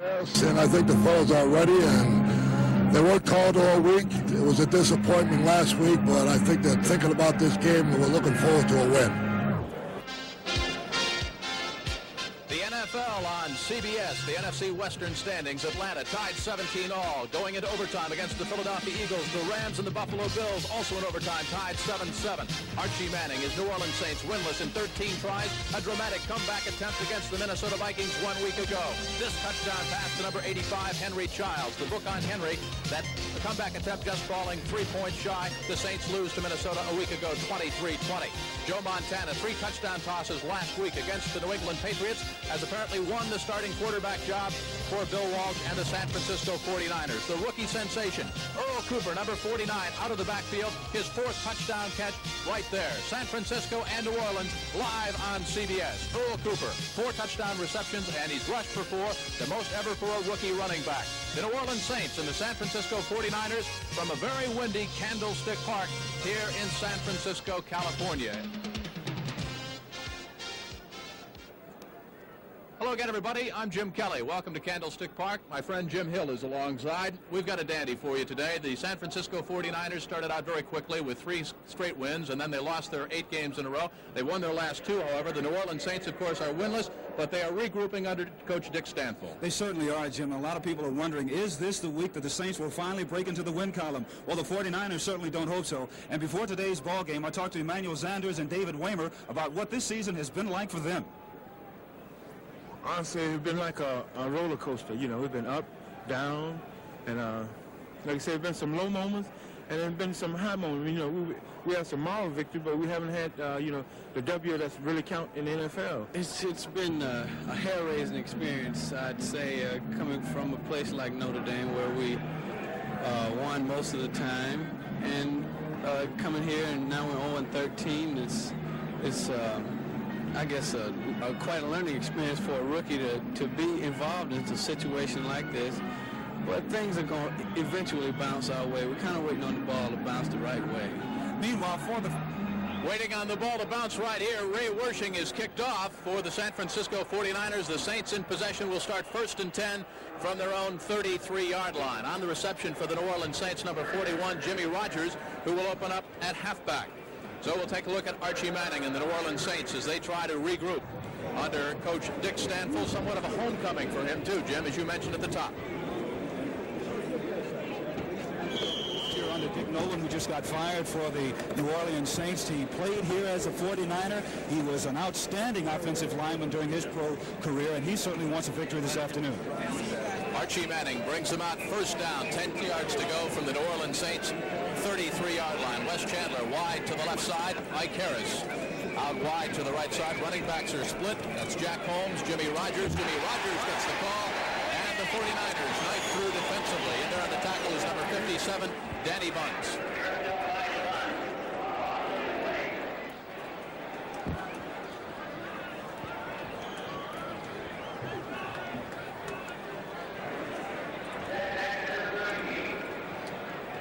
And I think the fellas are ready, and they worked hard all week. It was a disappointment last week, but I think they're thinking about this game, and we're looking forward to a win. NFL on CBS, the NFC Western standings. Atlanta tied 17-all, going into overtime against the Philadelphia Eagles. The Rams and the Buffalo Bills also in overtime, tied 7-7. Archie Manning, his New Orleans Saints, winless in 13 tries. A dramatic comeback attempt against the Minnesota Vikings 1 week ago. This touchdown pass to number 85, Henry Childs. The book on Henry, that comeback attempt just falling 3 points shy. The Saints lose to Minnesota a week ago, 23-20. Joe Montana, 3 touchdown tosses last week against the New England Patriots, has apparently won the starting quarterback job for Bill Walsh and the San Francisco 49ers. The rookie sensation, Earl Cooper, number 49, out of the backfield. His 4th touchdown catch right there. San Francisco and New Orleans live on CBS. Earl Cooper, 4 touchdown receptions, and he's rushed for 4, the most ever for a rookie running back. The New Orleans Saints and the San Francisco 49ers from a very windy Candlestick Park here in San Francisco, California. Hello again, everybody. I'm Jim Kelly. Welcome to Candlestick Park. My friend Jim Hill is alongside. We've got a dandy for you today. The San Francisco 49ers started out very quickly with 3 straight wins, and then they lost their 8 games in a row. They won their last 2, however. The New Orleans Saints, of course, are winless, but they are regrouping under Coach Dick Stanfill. They certainly are, Jim. A lot of people are wondering, is this the week that the Saints will finally break into the win column? Well, the 49ers certainly don't hope so. And before today's ball game, I talked to Emmanuel Sanders and David Waymer about what this season has been like for them. Honestly, it's been like a roller coaster. You know, we've been up, down, and like I said, there's been some low moments, and there's been some high moments. You know, we have some moral victory, but we haven't had, you know, the W that's really count in the NFL. It's been a hair-raising experience, I'd say, coming from a place like Notre Dame where we won most of the time, and coming here and now we're 0-13. It's I guess quite a learning experience for a rookie to be involved in a situation like this. But things are going to eventually bounce our way. We're kind of waiting on the ball to bounce the right way. Meanwhile, Waiting on the ball to bounce right here, Ray Wersching is kicked off for the San Francisco 49ers. The Saints in possession will start 1st and 10 from their own 33-yard line. On the reception for the New Orleans Saints, number 41, Jimmy Rogers, who will open up at halfback. So we'll take a look at Archie Manning and the New Orleans Saints as they try to regroup under Coach Dick Stanfill. Somewhat of a homecoming for him, too, Jim, as you mentioned at the top. Here under Dick Nolan, who just got fired for the New Orleans Saints. He played here as a 49er. He was an outstanding offensive lineman during his pro career, and he certainly wants a victory this afternoon. Archie Manning brings them out 1st down, 10 yards to go from the New Orleans Saints 33-yard line. Wes Chandler wide to the left side. Ike Harris out wide to the right side. Running backs are split. That's Jack Holmes, Jimmy Rogers. Jimmy Rogers gets the call. And the 49ers knife through defensively. And there on the tackle is number 57, Danny Bunce.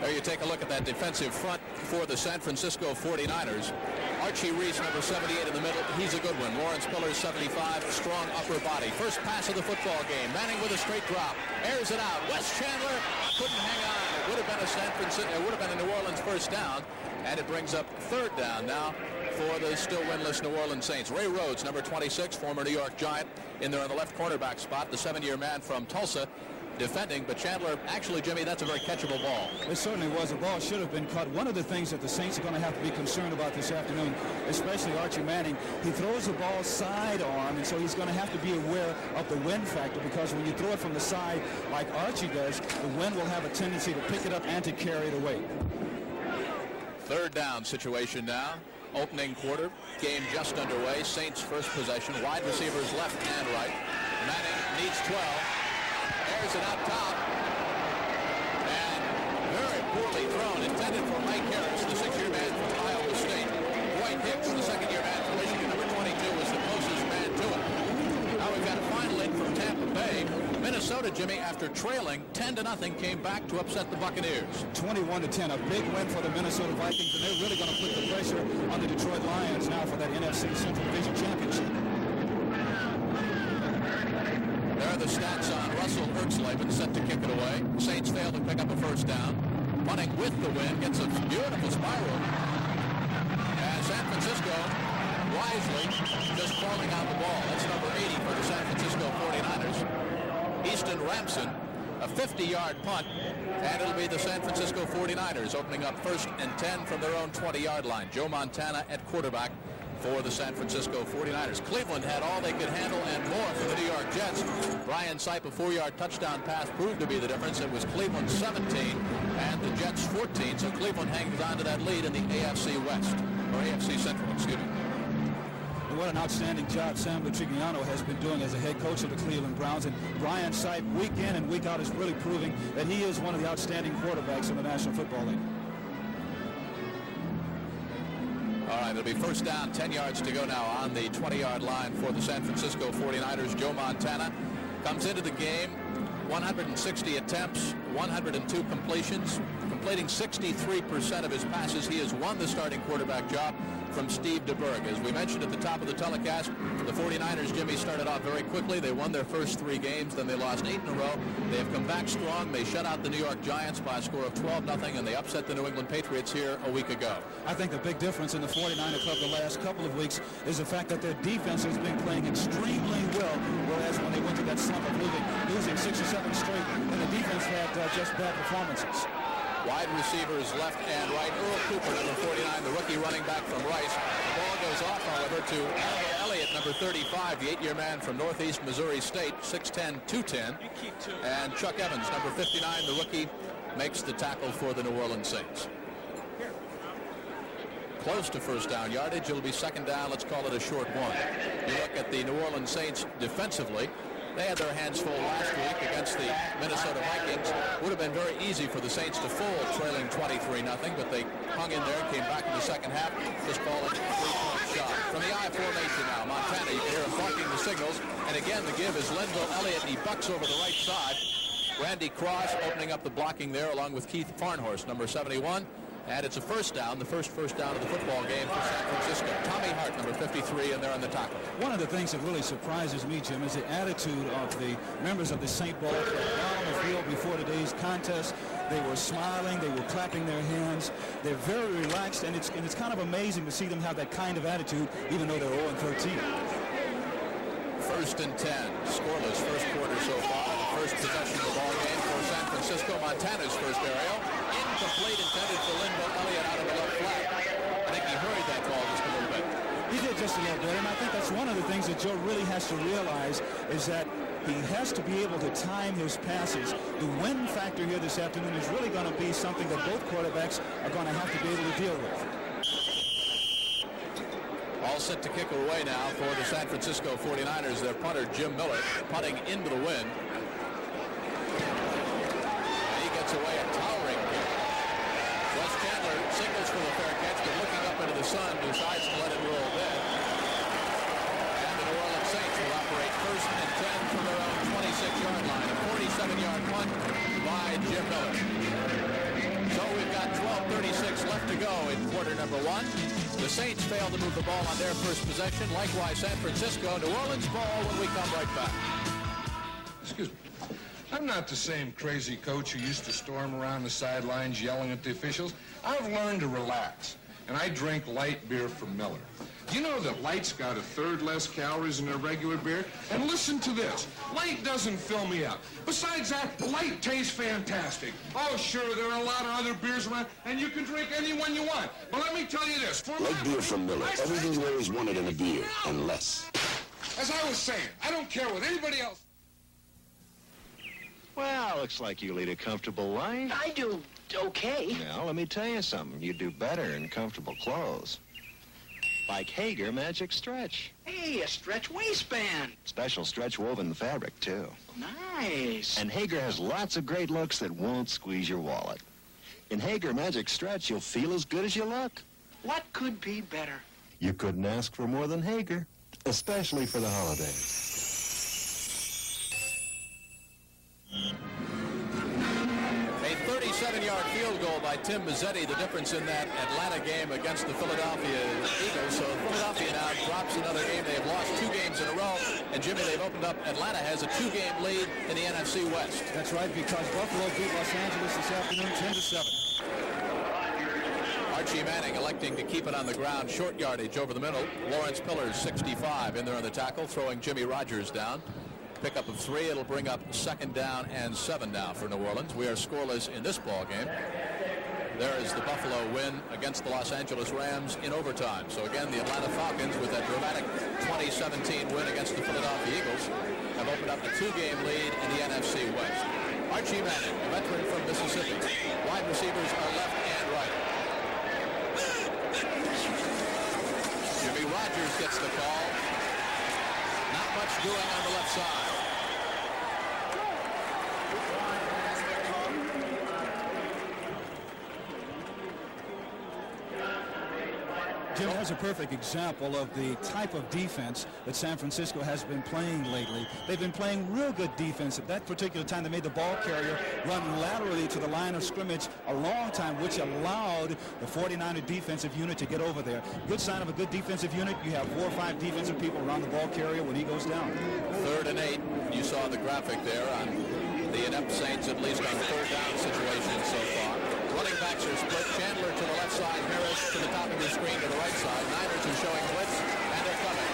There you take a look at that defensive front for the San Francisco 49ers. Archie Reese, number 78 in the middle. He's a good one. Lawrence Pillars, 75, strong upper body. First pass of the football game. Manning with a straight drop. Airs it out. Wes Chandler couldn't hang on. It would have been a New Orleans 1st down. And it brings up 3rd down now for the still winless New Orleans Saints. Ray Rhodes, number 26, former New York Giant, in there on the left cornerback spot. The 7-year man from Tulsa defending, but Chandler, actually, Jimmy, that's a very catchable ball. It certainly was. The ball should have been caught. One of the things that the Saints are going to have to be concerned about this afternoon, especially Archie Manning, he throws the ball sidearm, and so he's going to have to be aware of the wind factor, because when you throw it from the side like Archie does, the wind will have a tendency to pick it up and to carry it away. 3rd down situation now. Opening quarter. Game just underway. Saints first possession. Wide receivers left and right. Manning needs 12. Airs it up top. And very poorly thrown. Intended for Mike Harris, the 6-year man from Iowa State. Dwight Hicks, the 2nd-year man from Michigan, number 22, is the closest man to it. Now we've got a final in from Tampa Bay. Minnesota, Jimmy, after trailing 10-0, came back to upset the Buccaneers. 21-10, a big win for the Minnesota Vikings, and they're really going to put the pressure on the Detroit Lions now for that NFC Central Division Championship. There are the stats on Russell Bert Slavin set to kick it away. Saints fail to pick up a first down. Punting with the wind, gets a beautiful spiral. And San Francisco wisely just falling out the ball. That's number 80 for the San Francisco 49ers. Easton Ramson, a 50-yard punt, and it'll be the San Francisco 49ers opening up 1st and 10 from their own 20-yard line. Joe Montana at quarterback for the San Francisco 49ers. Cleveland had all they could handle and more for the New York Jets. Brian Sipe, a 4-yard touchdown pass, proved to be the difference. It was Cleveland 17 and the Jets 14, so Cleveland hangs on to that lead in the AFC West, or AFC Central, excuse me. What an outstanding job Sam Lutrigiano has been doing as a head coach of the Cleveland Browns. And Brian Sipe, week in and week out, is really proving that he is one of the outstanding quarterbacks in the National Football League. All right, it'll be first down, 10 yards to go now on the 20-yard line for the San Francisco 49ers. Joe Montana comes into the game, 160 attempts, 102 completions, completing 63% of his passes. He has won the starting quarterback job from Steve DeBerg. As we mentioned at the top of the telecast, the 49ers, Jimmy, started off very quickly. They won their first 3 games, then they lost 8 in a row. They have come back strong. They shut out the New York Giants by a score of 12-0, and they upset the New England Patriots here a week ago. I think the big difference in the 49er club the last couple of weeks is the fact that their defense has been playing extremely well, whereas when they went to that slump of losing 6 or 7 straight, and the defense had just bad performances. Wide receivers left and right. Earl Cooper, number 49, the rookie running back from Rice. The ball goes off, however, to Albert Elliott, number 35, the 8-year man from Northeast Missouri State, 6'10", 210. And Chuck Evans, number 59, the rookie, makes the tackle for the New Orleans Saints. Close to first down yardage. It'll be second down. Let's call it a short one. You look at the New Orleans Saints defensively. They had their hands full last week against the Minnesota Vikings. Would have been very easy for the Saints to fold, trailing 23-0, but they hung in there and came back in the second half, just calling a 3-point shot. From the I formation now, Montana, you can hear him barking the signals. And again, the give is Lenville Elliott. He bucks over the right side. Randy Cross opening up the blocking there, along with Keith Farnhorst, number 71. And it's a first down, the first down of the football game for San Francisco. Tommy Hart, number 53, and they're on the tackle. One of the things that really surprises me, Jim, is the attitude of the members of the St. Paul club down on the field before today's contest. They were smiling, they were clapping their hands. They're very relaxed, and it's kind of amazing to see them have that kind of attitude, even though they're 0-13. 1st and 10, scoreless first quarter so far. The first possession of the ball game for San Francisco. Montana's first aerial. Incomplete, intended for Linville Elliott out of the left flat. I think he hurried that ball just a little bit. He did just a little bit, and I think that's one of the things that Joe really has to realize is that he has to be able to time his passes. The wind factor here this afternoon is really going to be something that both quarterbacks are going to have to be able to deal with. All set to kick away now for the San Francisco 49ers. Their punter, Jim Miller, punting into the wind. And he gets away a towering kick. Wes Chandler signals for the fair catch, but looking up into the sun, decides to let it roll dead. And the New Orleans Saints will operate 1st and 10 from their own 26-yard line. A 47-yard punt by Jim Miller. So we've got 12:36 left to go in quarter number 1. The Saints fail to move the ball on their first possession. Likewise, San Francisco. New Orleans ball when we come right back. Excuse me. I'm not the same crazy coach who used to storm around the sidelines yelling at the officials. I've learned to relax, and I drink light beer from Miller. You know that Light's got 1/3 less calories than a regular beer? And listen to this. Light doesn't fill me up. Besides that, Light tastes fantastic. Oh, sure, there are a lot of other beers around, and you can drink any one you want. But let me tell you this. Light beer from Miller. Everything there is wanted in a beer, and less. As I was saying, I don't care what anybody else... Well, looks like you lead a comfortable life. I do okay. Now, let me tell you something. You do better in comfortable clothes. Like Hager Magic Stretch. Hey, a stretch waistband. Special stretch woven fabric, too. Nice. And Hager has lots of great looks that won't squeeze your wallet. In Hager Magic Stretch, you'll feel as good as you look. What could be better? You couldn't ask for more than Hager, especially for the holidays. A 27-yard field goal by Tim Mazzetti, the difference in that Atlanta game against the Philadelphia Eagles. So Philadelphia now drops another game. They've lost 2 games in a row. And, Jimmy, they've opened up. Atlanta has a 2-game lead in the NFC West. That's right, because Buffalo beat Los Angeles this afternoon 10-7. Archie Manning electing to keep it on the ground, short yardage over the middle. Lawrence Pillars, 65, in there on the tackle, throwing Jimmy Rogers down. Pickup of 3. It'll bring up 2nd down and 7 now for New Orleans. We are scoreless in this ball game. There is the Buffalo win against the Los Angeles Rams in overtime. So again, the Atlanta Falcons, with that dramatic 2017 win against the Philadelphia Eagles, have opened up a 2-game lead in the NFC West. Archie Manning, a veteran from Mississippi. Wide receivers are left and right. Jimmy Rogers gets the call. Not much doing on the left side. Jim, that's a perfect example of the type of defense that San Francisco has been playing lately. They've been playing real good defense. At that particular time, they made the ball carrier run laterally to the line of scrimmage a long time, which allowed the 49er defensive unit to get over there. Good sign of a good defensive unit. You have 4 or 5 defensive people around the ball carrier when he goes down. 3rd and 8. You saw the graphic there on the inept Saints, at least on 3rd down situation so far. Running backs are split. Chandler to the left side, Harris to the top of your screen to the right side. Niners are showing blitz, and they're coming.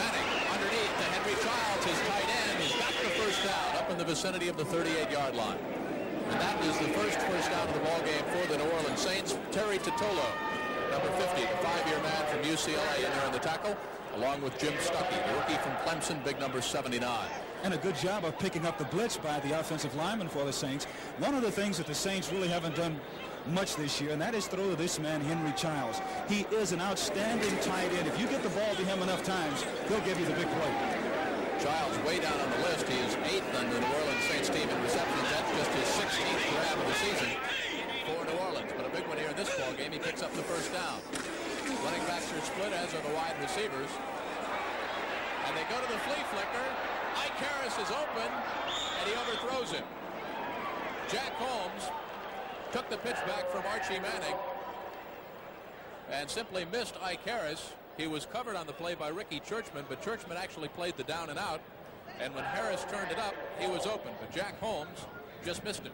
Manning underneath to Henry Childs, his tight end. He's got the first down up in the vicinity of the 38-yard line. And that is the first down of the ball game for the New Orleans Saints. Terry Totolo, number 50, the 5-year man from UCLA, in there on the tackle, along with Jim Stuckey, the rookie from Clemson, big number 79. And a good job of picking up the blitz by the offensive lineman for the Saints. One of the things that the Saints really haven't done much this year, and that is throw to this man, Henry Childs. He is an outstanding tight end. If you get the ball to him enough times, he'll give you the big play. Childs way down on the list. He is 8th on the New Orleans Saints team in receptions. That's just his 16th grab of the season for New Orleans. But a big one here in this ball game. He picks up the first down. Running backs are split, as are the wide receivers. And they go to the flea flicker. Ike Harris is open, and he overthrows him. Jack Holmes took the pitch back from Archie Manning and simply missed Ike Harris. He was covered on the play by Ricky Churchman, but Churchman actually played the down and out. And when Harris turned it up, he was open. But Jack Holmes just missed him.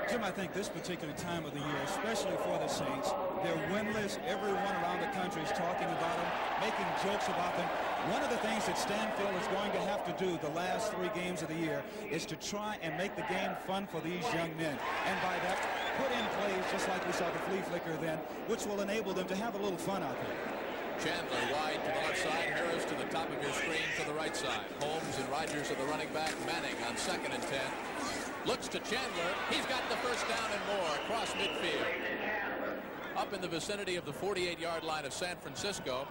Jim, I think this particular time of the year, especially for the Saints, they're winless. Everyone around the country is talking about them, making jokes about them. One of the things that Stanfield is going to have to do the last 3 games of the year is to try and make the game fun for these young men. And by that, put in plays just like we saw the flea flicker then, which will enable them to have a little fun out there. Chandler wide to the left side, Harris to the top of your screen to the right side. Holmes and Rogers are the running back. Manning on 2nd and 10. Looks to Chandler. He's got the first down and more across midfield. Up in the vicinity of the 48-yard line of San Francisco.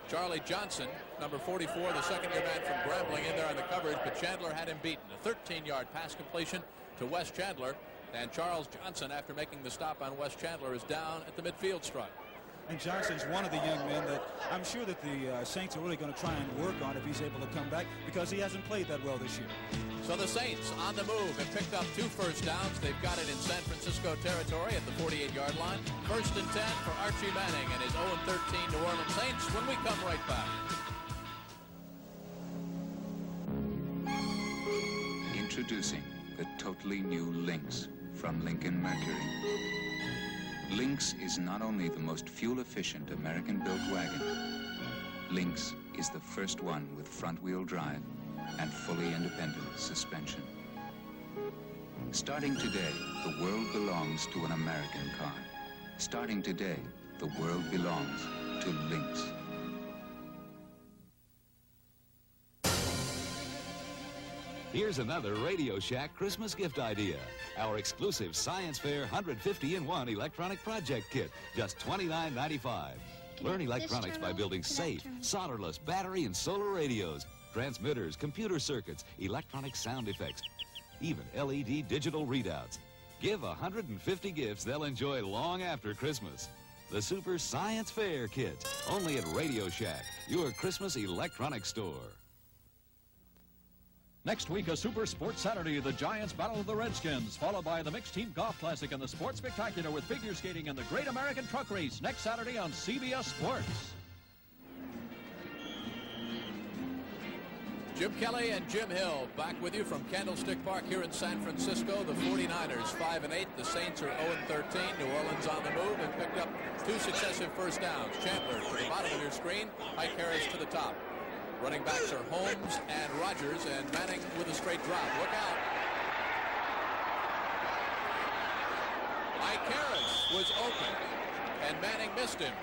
Charlie Johnson, number 44, the 2nd-year man from Grambling, in there on the coverage, but Chandler had him beaten. A 13-yard pass completion to Wes Chandler, and Charles Johnson, after making the stop on Wes Chandler, is down at the midfield stripe. And Johnson's one of the young men that I'm sure that the Saints are really going to try and work on if he's able to come back, because he hasn't played that well this year. So the Saints on the move have picked up 2 first downs. They've got it in San Francisco territory at the 48-yard line. 1st and 10 for Archie Manning and his 0-13 New Orleans Saints when we come right back. Introducing the totally new Lynx from Lincoln Mercury. Lynx is not only the most fuel-efficient American-built wagon, Lynx is the first one with front-wheel drive and fully independent suspension. Starting today, the world belongs to an American car. Starting today, the world belongs to Lynx. Here's another Radio Shack Christmas gift idea. Our exclusive Science Fair 150-in-1 electronic project kit, just $29.95. Learn electronics by building safe, solderless battery and solar radios, transmitters, computer circuits, electronic sound effects, even LED digital readouts. Give 150 gifts they'll enjoy long after Christmas. The Super Science Fair Kit, only at Radio Shack, your Christmas electronics store. Next week, a Super Sports Saturday, the Giants battle the Redskins, followed by the Mixed Team Golf Classic and the Sports Spectacular with figure skating and the Great American Truck Race next Saturday on CBS Sports. Jim Kelly and Jim Hill back with you from Candlestick Park here in San Francisco. The 49ers 5-8. The Saints are 0-13. New Orleans on the move and picked up 2 successive first downs. Chandler to the bottom of your screen. Ike Harris to the top. Running backs are Holmes and Rogers, and Manning with a straight drop. Look out. Ike Harris was open, and Manning missed him.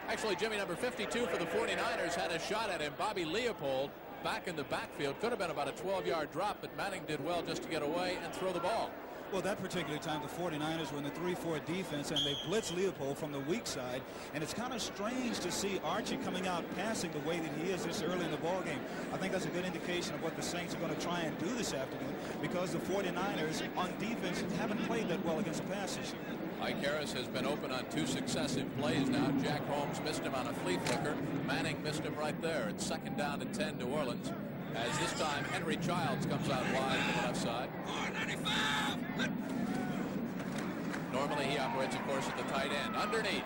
Actually, Jimmy, number 52 for the 49ers had a shot at him. Bobby Leopold back in the backfield. Could have been about a 12-yard drop, but Manning did well just to get away and throw the ball. Well, that particular time, the 49ers were in the 3-4 defense, and they blitzed Leopold from the weak side. And it's kind of strange to see Archie coming out passing the way that he is this early in the ball game. I think that's a good indication of what the Saints are going to try and do this afternoon, because the 49ers on defense haven't played that well against the pass this year. Ike Harris has been open on 2 successive plays now. Jack Holmes missed him on a flea flicker. Manning missed him right there. It's 2nd down and 10, New Orleans. As this time, Henry Childs comes out wide to the left side. 495. Normally he operates, of course, at the tight end. Underneath,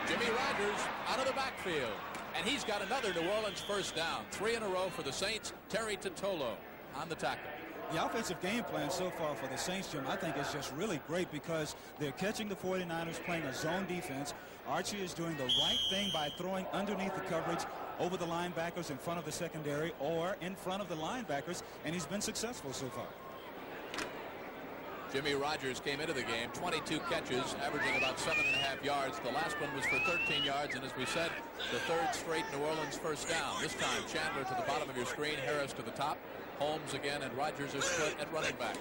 Jimmy Rogers out of the backfield. And he's got another New Orleans first down. 3 in a row for the Saints. Terry Totolo on the tackle. The offensive game plan so far for the Saints, Jim, I think is just really great, because they're catching the 49ers playing a zone defense. Archie is doing the right thing by throwing underneath the coverage over the linebackers in front of the secondary or in front of the linebackers, and he's been successful so far. Jimmy Rogers came into the game, 22 catches, averaging about 7.5 yards. The last one was for 13 yards, and as we said, the 3rd straight New Orleans first down. This time, Chandler to the bottom of your screen, Harris to the top. Holmes again, and Rogers are split at running back.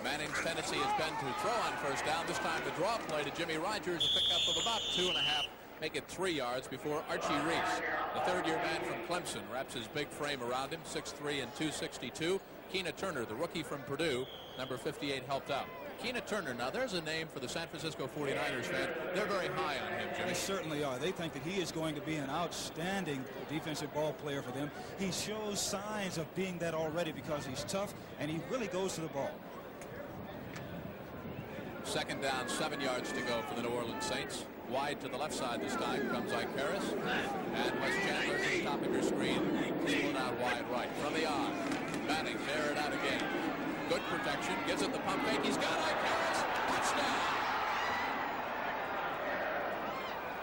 Manning's tendency has been to throw on first down. This time the draw play to Jimmy Rogers, a pickup of about 2.5, make it 3 yards before Archie Reese, the 3rd-year man from Clemson, wraps his big frame around him, 6'3" and 262. Keena Turner, the rookie from Purdue, number 58, helped out. Keena Turner, now there's a name for the San Francisco 49ers fan. They're very high on him, Jimmy. They certainly are. They think that he is going to be an outstanding defensive ball player for them. He shows signs of being that already, because he's tough and he really goes to the ball. 2nd down, 7 yards to go for the New Orleans Saints. Wide to the left side this time comes Ike Harris. And Wes Chandler to the top of your screen. Split out wide right from the eye. Manning there it out again. Good protection. Gives it the pump fake. He's got Ike Harris. Touchdown.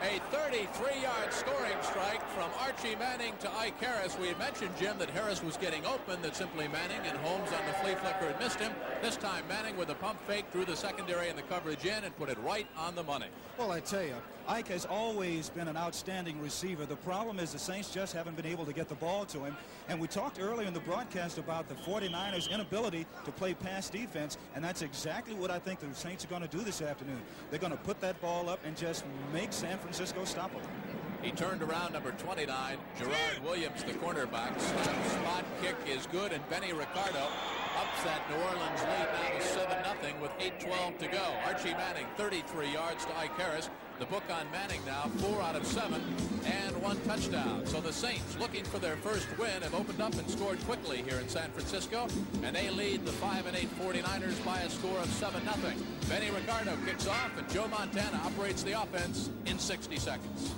A 33-yard scoring strike from Archie Manning to Ike Harris. We had mentioned, Jim, that Harris was getting open, that simply Manning and Holmes on the flea flicker had missed him. This time Manning with a pump fake threw the secondary and the coverage in and put it right on the money. Well, I tell you, Ike has always been an outstanding receiver. The problem is the Saints just haven't been able to get the ball to him. And we talked earlier in the broadcast about the 49ers' inability to play pass defense, and that's exactly what I think the Saints are going to do this afternoon. They're going to put that ball up and just make San Francisco stop them. He turned around, number 29, Gerard Williams, the cornerback. Spot kick is good, and Benny Ricardo ups that New Orleans lead now to 7-0 with 8:12 to go. Archie Manning, 33 yards to Ike Harris. The book on Manning now, 4 out of 7 and 1 touchdown. So the Saints, looking for their first win, have opened up and scored quickly here in San Francisco, and they lead the 5-8 49ers by a score of 7-0. Benny Ricardo kicks off, and Joe Montana operates the offense in 60 seconds.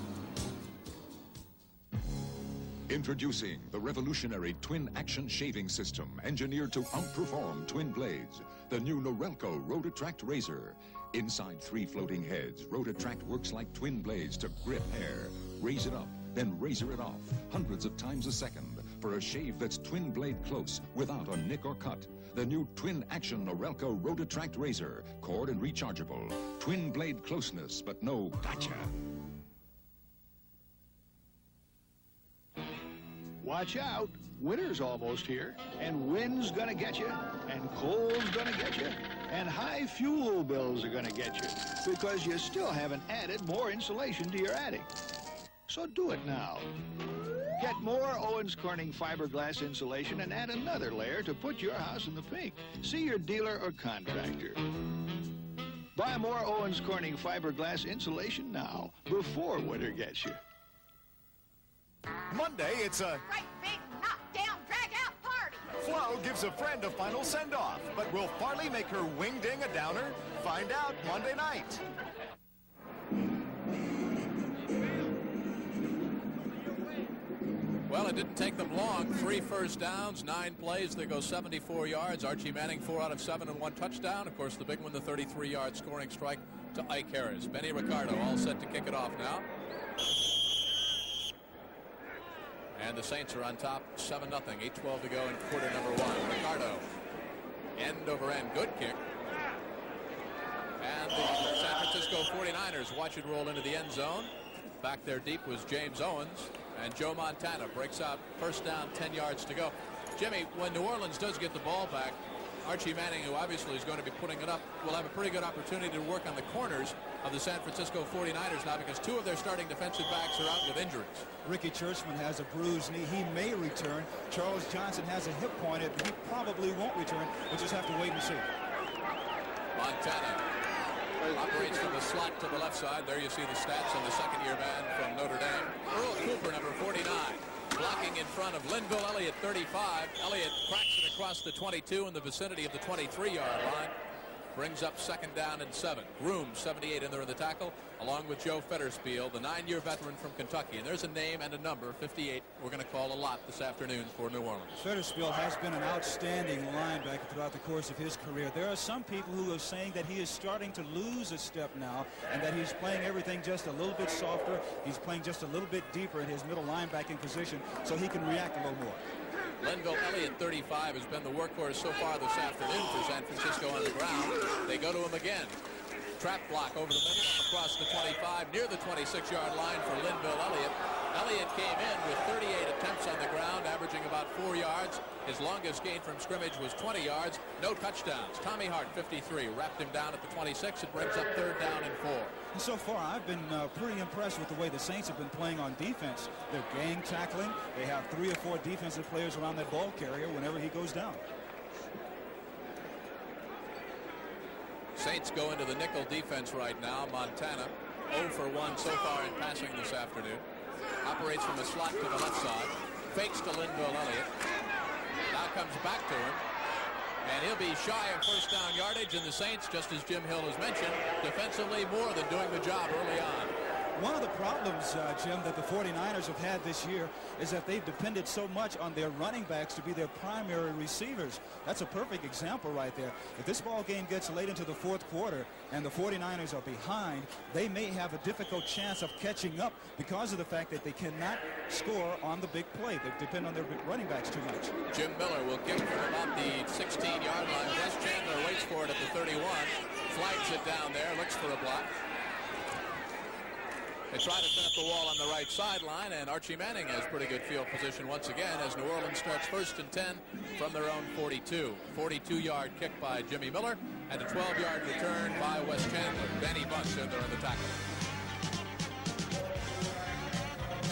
Introducing the revolutionary twin action shaving system engineered to outperform twin blades. The new Norelco Rotattract Razor. Inside 3 floating heads, Rotattract works like twin blades to grip hair. Raise it up, then razor it off, hundreds of times a second, for a shave that's twin blade close without a nick or cut. The new twin action Norelco Rotattract Razor. Cord and rechargeable. Twin blade closeness, but no gotcha. Watch out, winter's almost here, and wind's gonna get you, and cold's gonna get you, and high fuel bills are gonna get you, because you still haven't added more insulation to your attic. So do it now. Get more Owens Corning fiberglass insulation and add another layer to put your house in the pink. See your dealer or contractor. Buy more Owens Corning fiberglass insulation now, before winter gets you. Monday, it's a great big knockdown drag-out party. Flo gives a friend a final send-off, but will Farley make her wing-ding a downer? Find out Monday night. Well, it didn't take them long. 3 first downs, 9 plays. They go 74 yards. Archie Manning 4 out of 7 and 1 touchdown. Of course, the big one, the 33-yard scoring strike to Ike Harris. Benny Ricardo all set to kick it off now. And the Saints are on top 7-0. 8:12 to go in quarter number 1. Ricardo, end over end, good kick. And the San Francisco 49ers watch it roll into the end zone. Back there deep was James Owens. And Joe Montana breaks out first down, 10 yards to go. Jimmy, when New Orleans does get the ball back, Archie Manning, who obviously is going to be putting it up, will have a pretty good opportunity to work on the corners of the San Francisco 49ers now, because 2 of their starting defensive backs are out with injuries. Ricky Churchman has a bruised knee. He may return. Charles Johnson has a hip pointed. He probably won't return. We'll just have to wait and see. Montana operates from the slot to the left side. There you see the stats on the second-year man from Notre Dame. Earl Cooper, number 49. Blocking in front of Linville Elliott, 35. Elliott cracks it across the 22 in the vicinity of the 23-yard line. Brings up second down and 7. Groom, 78 in there in the tackle, along with Joe Fetterspiel, the 9-year veteran from Kentucky. And there's a name and a number, 58, we're going to call a lot this afternoon for New Orleans. Fetterspiel has been an outstanding linebacker throughout the course of his career. There are some people who are saying that he is starting to lose a step now, and that he's playing everything just a little bit softer. He's playing just a little bit deeper in his middle linebacking position, so he can react a little more. Linville Elliott, 35, has been the workhorse so far this afternoon for San Francisco on the ground. They go to him again. Trap block over the middle, across the 25, near the 26-yard line for Linville Elliott. Elliott came in with 38 attempts on the ground, averaging about 4 yards. His longest gain from scrimmage was 20 yards. No touchdowns. Tommy Hart, 53, wrapped him down at the 26. It brings up third down and 4. And so far, I've been pretty impressed with the way the Saints have been playing on defense. They're gang tackling. They have 3 or 4 defensive players around that ball carrier whenever he goes down. Saints go into the nickel defense right now. Montana 0 for 1 so far in passing this afternoon. Operates from the slot to the left side. Fakes to Linville Elliott. Now comes back to him. And he'll be shy of first down yardage. And the Saints, just as Jim Hill has mentioned, defensively more than doing the job early on. One of the problems, Jim, that the 49ers have had this year is that they've depended so much on their running backs to be their primary receivers. That's a perfect example right there. If this ball game gets late into the 4th quarter and the 49ers are behind, they may have a difficult chance of catching up because of the fact that they cannot score on the big play. They depend on their running backs too much. Jim Miller will kick from about the 16-yard line. Wes Chandler waits for it at the 31. Flags it down there, looks for a block. They try to set up the wall on the right sideline, and Archie Manning has pretty good field position once again as New Orleans starts 1st and 10 from their own 42. 42-yard kick by Jimmy Miller and a 12-yard return by Wes Chandler. Danny Bunch in there on the tackle.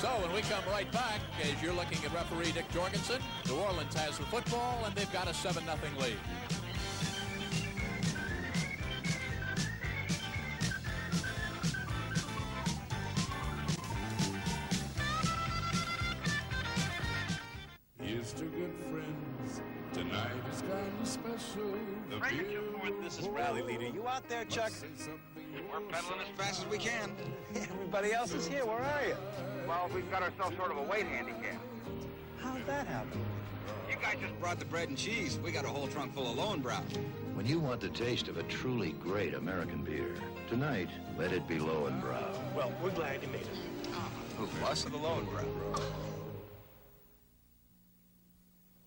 So when we come right back, as you're looking at referee Dick Jorgensen, New Orleans has the football, and they've got a 7-0 lead. Here's to good friends. Tonight is kind of special. This is Rally Leader. You out there, Chuck? We're pedaling as fast as we can. Everybody else is here. Where are you? Well, we've got ourselves sort of a weight handicap. How'd that happen? You guys just brought the bread and cheese. We got a whole trunk full of Lowenbrow. When you want the taste of a truly great American beer, tonight, let it be Lowenbrow. Well, we're glad you made it. Who, us or the Lowenbrow?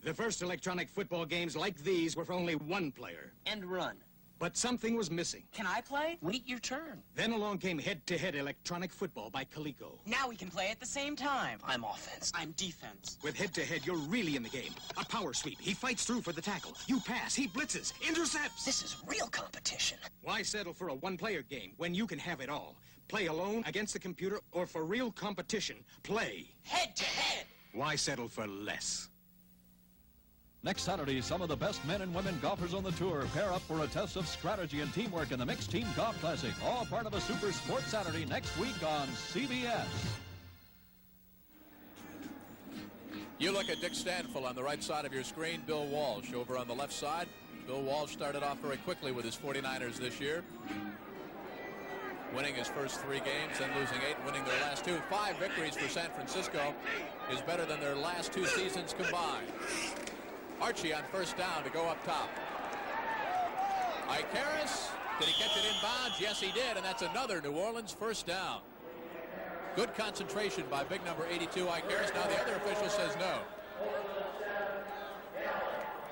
The first electronic football games like these were for only one player. End run. But something was missing. Can I play? Wait your turn. Then along came head-to-head electronic football by Coleco. Now we can play at the same time. I'm offense. I'm defense. With head-to-head, you're really in the game. A power sweep. He fights through for the tackle. You pass. He blitzes. Intercepts. This is real competition. Why settle for a one-player game when you can have it all? Play alone, against the computer, or for real competition, play head-to-head. Why settle for less? Next Saturday, some of the best men and women golfers on the tour pair up for a test of strategy and teamwork in the Mixed Team Golf Classic. All part of a Super Sports Saturday next week on CBS. You look at Dick Stanfill on the right side of your screen, Bill Walsh over on the left side. Bill Walsh started off very quickly with his 49ers this year, winning his first 3 games, then losing 8, winning their last 2. 5 victories for San Francisco is better than their last 2 seasons combined. Archie on first down to go up top. Ike Harris, did he catch it inbounds? Yes, he did, and that's another New Orleans first down. Good concentration by big number 82, Ike Harris. Now the other official says no.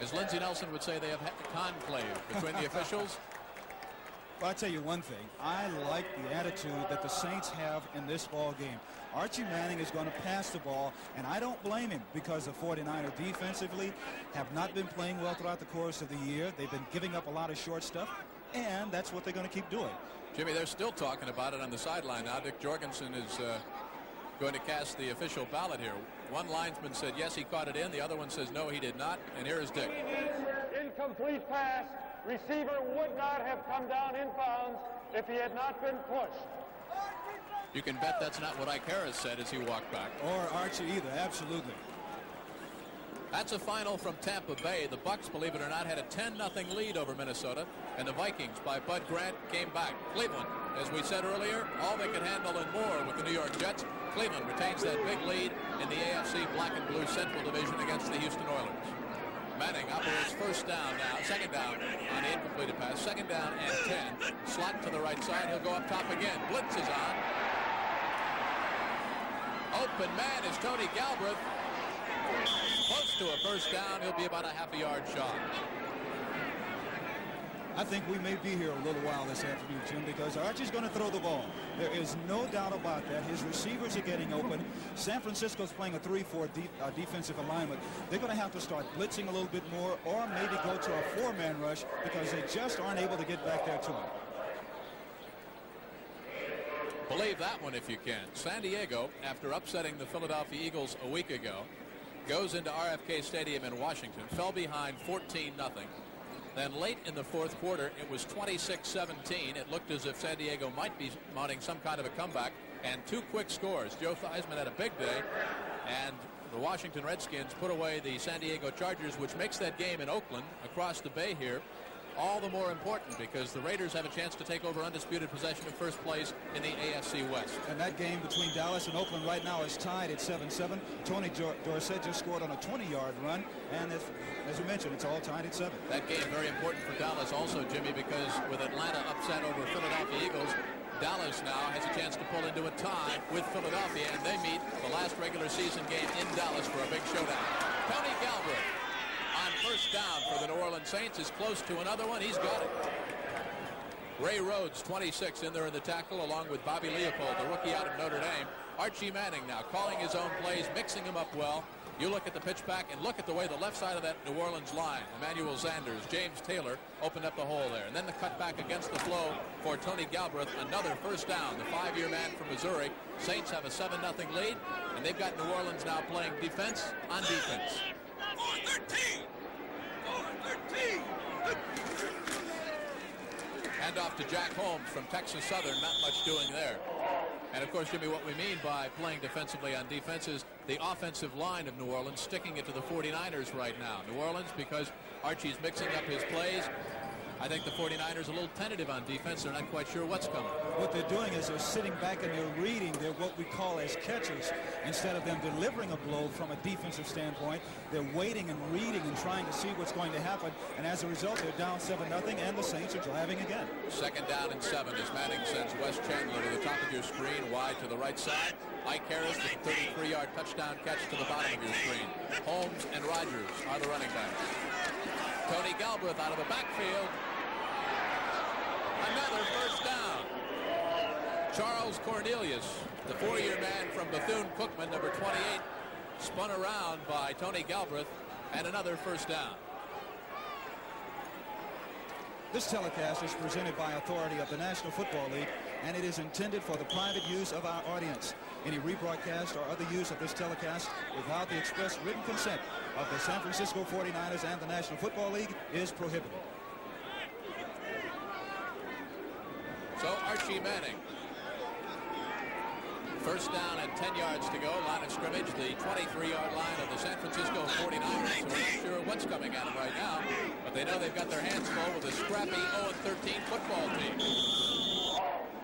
As Lindsey Nelson would say, they have had a conclave between the officials. Well, I'll tell you one thing. I like the attitude that the Saints have in this ball game. Archie Manning is going to pass the ball, and I don't blame him because the 49ers defensively have not been playing well throughout the course of the year. They've been giving up a lot of short stuff, and that's what they're going to keep doing. Jimmy, they're still talking about it on the sideline now. Dick Jorgensen is going to cast the official ballot here. One linesman said yes, he caught it in. The other one says no, he did not. And here is Dick. Incomplete pass. Receiver would not have come down in bounds if he had not been pushed. You can bet that's not what Ike Harris said as he walked back. Or Archie either, absolutely. That's a final from Tampa Bay. The Bucks, believe it or not, had a 10-0 lead over Minnesota, and the Vikings by Bud Grant came back. Cleveland, as we said earlier, all they could handle and more with the New York Jets. Cleveland retains that big lead in the AFC Black and Blue Central Division against the Houston Oilers. Manning operates first down now, second down on the incompleted pass, second down and 10. Slot to the right side, he'll go up top again. Blitz is on. Open man is Tony Galbraith. Close to a first down. He'll be about a half a yard shot. I think we may be here a little while this afternoon, Jim, because Archie's going to throw the ball. There is no doubt about that. His receivers are getting open. San Francisco's playing a 3-4 defensive alignment. They're going to have to start blitzing a little bit more or maybe go to a 4-man rush because they just aren't able to get back there to him. Believe that one if you can. San Diego, after upsetting the Philadelphia Eagles a week ago, goes into RFK Stadium in Washington, fell behind 14-0. Then late in the fourth quarter, it was 26-17. It looked as if San Diego might be mounting some kind of a comeback, and 2 quick scores. Joe Theismann had a big day, and the Washington Redskins put away the San Diego Chargers, which makes that game in Oakland across the bay here all the more important because the Raiders have a chance to take over undisputed possession of first place in the AFC West. And that game between Dallas and Oakland right now is tied at 7-7. Tony Dorsett just scored on a 20-yard run, and as we mentioned, it's all tied at 7. That game very important for Dallas also, Jimmy, because with Atlanta upset over Philadelphia Eagles, Dallas now has a chance to pull into a tie with Philadelphia, and they meet the last regular season game in Dallas for a big showdown. Tony Galbraith on first down for the New Orleans Saints is close to another one. He's got it. Ray Rhodes, 26, in there in the tackle, along with Bobby Leopold, the rookie out of Notre Dame. Archie Manning now calling his own plays, mixing them up well. You look at the pitch back and look at the way the left side of that New Orleans line, Emmanuel Sanders, James Taylor, opened up the hole there. And then the cut back against the flow for Tony Galbraith, another first down. The 5-year man from Missouri. Saints have a 7-0 lead, and they've got New Orleans now playing defense on defense. 4-13! 4-13! Hand off to Jack Holmes from Texas Southern. Not much doing there. And, of course, Jimmy, what we mean by playing defensively on defense is the offensive line of New Orleans sticking it to the 49ers right now. New Orleans, because Archie's mixing up his plays, I think the 49ers are a little tentative on defense. They're not quite sure what's coming. What they're doing is they're sitting back and they're reading. They're what we call as catchers. Instead of them delivering a blow from a defensive standpoint, they're waiting and reading and trying to see what's going to happen. And as a result, they're down 7-0, and the Saints are driving again. Second down and 7 as Manning sends Wes Chandler to the top of your screen, wide to the right side. Ike Harris with a 33-yard touchdown catch to the bottom of your screen. Holmes and Rogers are the running backs. Tony Galbraith out of the backfield. Another first down. Charles Cornelius, the 4-year man from Bethune-Cookman, number 28, spun around by Tony Galbraith, and another first down. This telecast is presented by authority of the National Football League, and it is intended for the private use of our audience. Any rebroadcast or other use of this telecast without the express written consent of the San Francisco 49ers and the National Football League is prohibited. So Archie Manning First down and 10 yards to go. Line of scrimmage, the 23-yard line of the San Francisco 49ers. So we're not sure what's coming at them right now, but they know they've got their hands full with a scrappy 0-13 football team.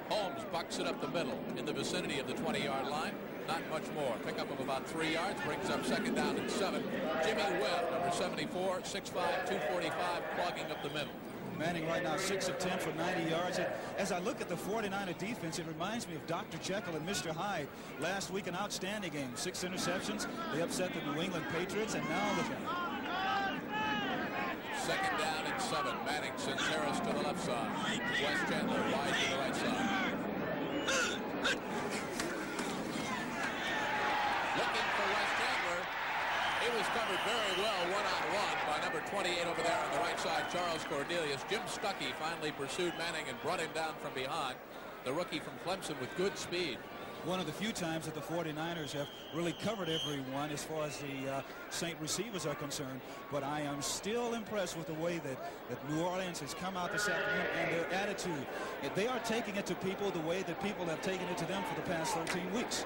Holmes bucks it up the middle in the vicinity of the 20-yard line. Not much more. Pickup of about 3 yards brings up second down and 7. Jimmy Webb, number 74, 6'5", 245, clogging up the middle. Manning right now 6 of 10 for 90 yards. As I look at the 49er defense, it reminds me of Dr. Jekyll and Mr. Hyde. Last week, an outstanding game. 6 interceptions. They upset the New England Patriots, and now look at it. Second down and 7. Manning sends Harris to the left side. Wes Chandler wide to the right side. Looking for Wes Chandler. He was covered very well one-on-one by number 28 over there on the right side, Charles Cornelius. Jim Stuckey finally pursued Manning and brought him down from behind. The rookie from Clemson with good speed. One of the few times that the 49ers have really covered everyone as far as the Saint receivers are concerned. But I am still impressed with the way that New Orleans has come out this afternoon and their attitude. They are taking it to people the way that people have taken it to them for the past 13 weeks.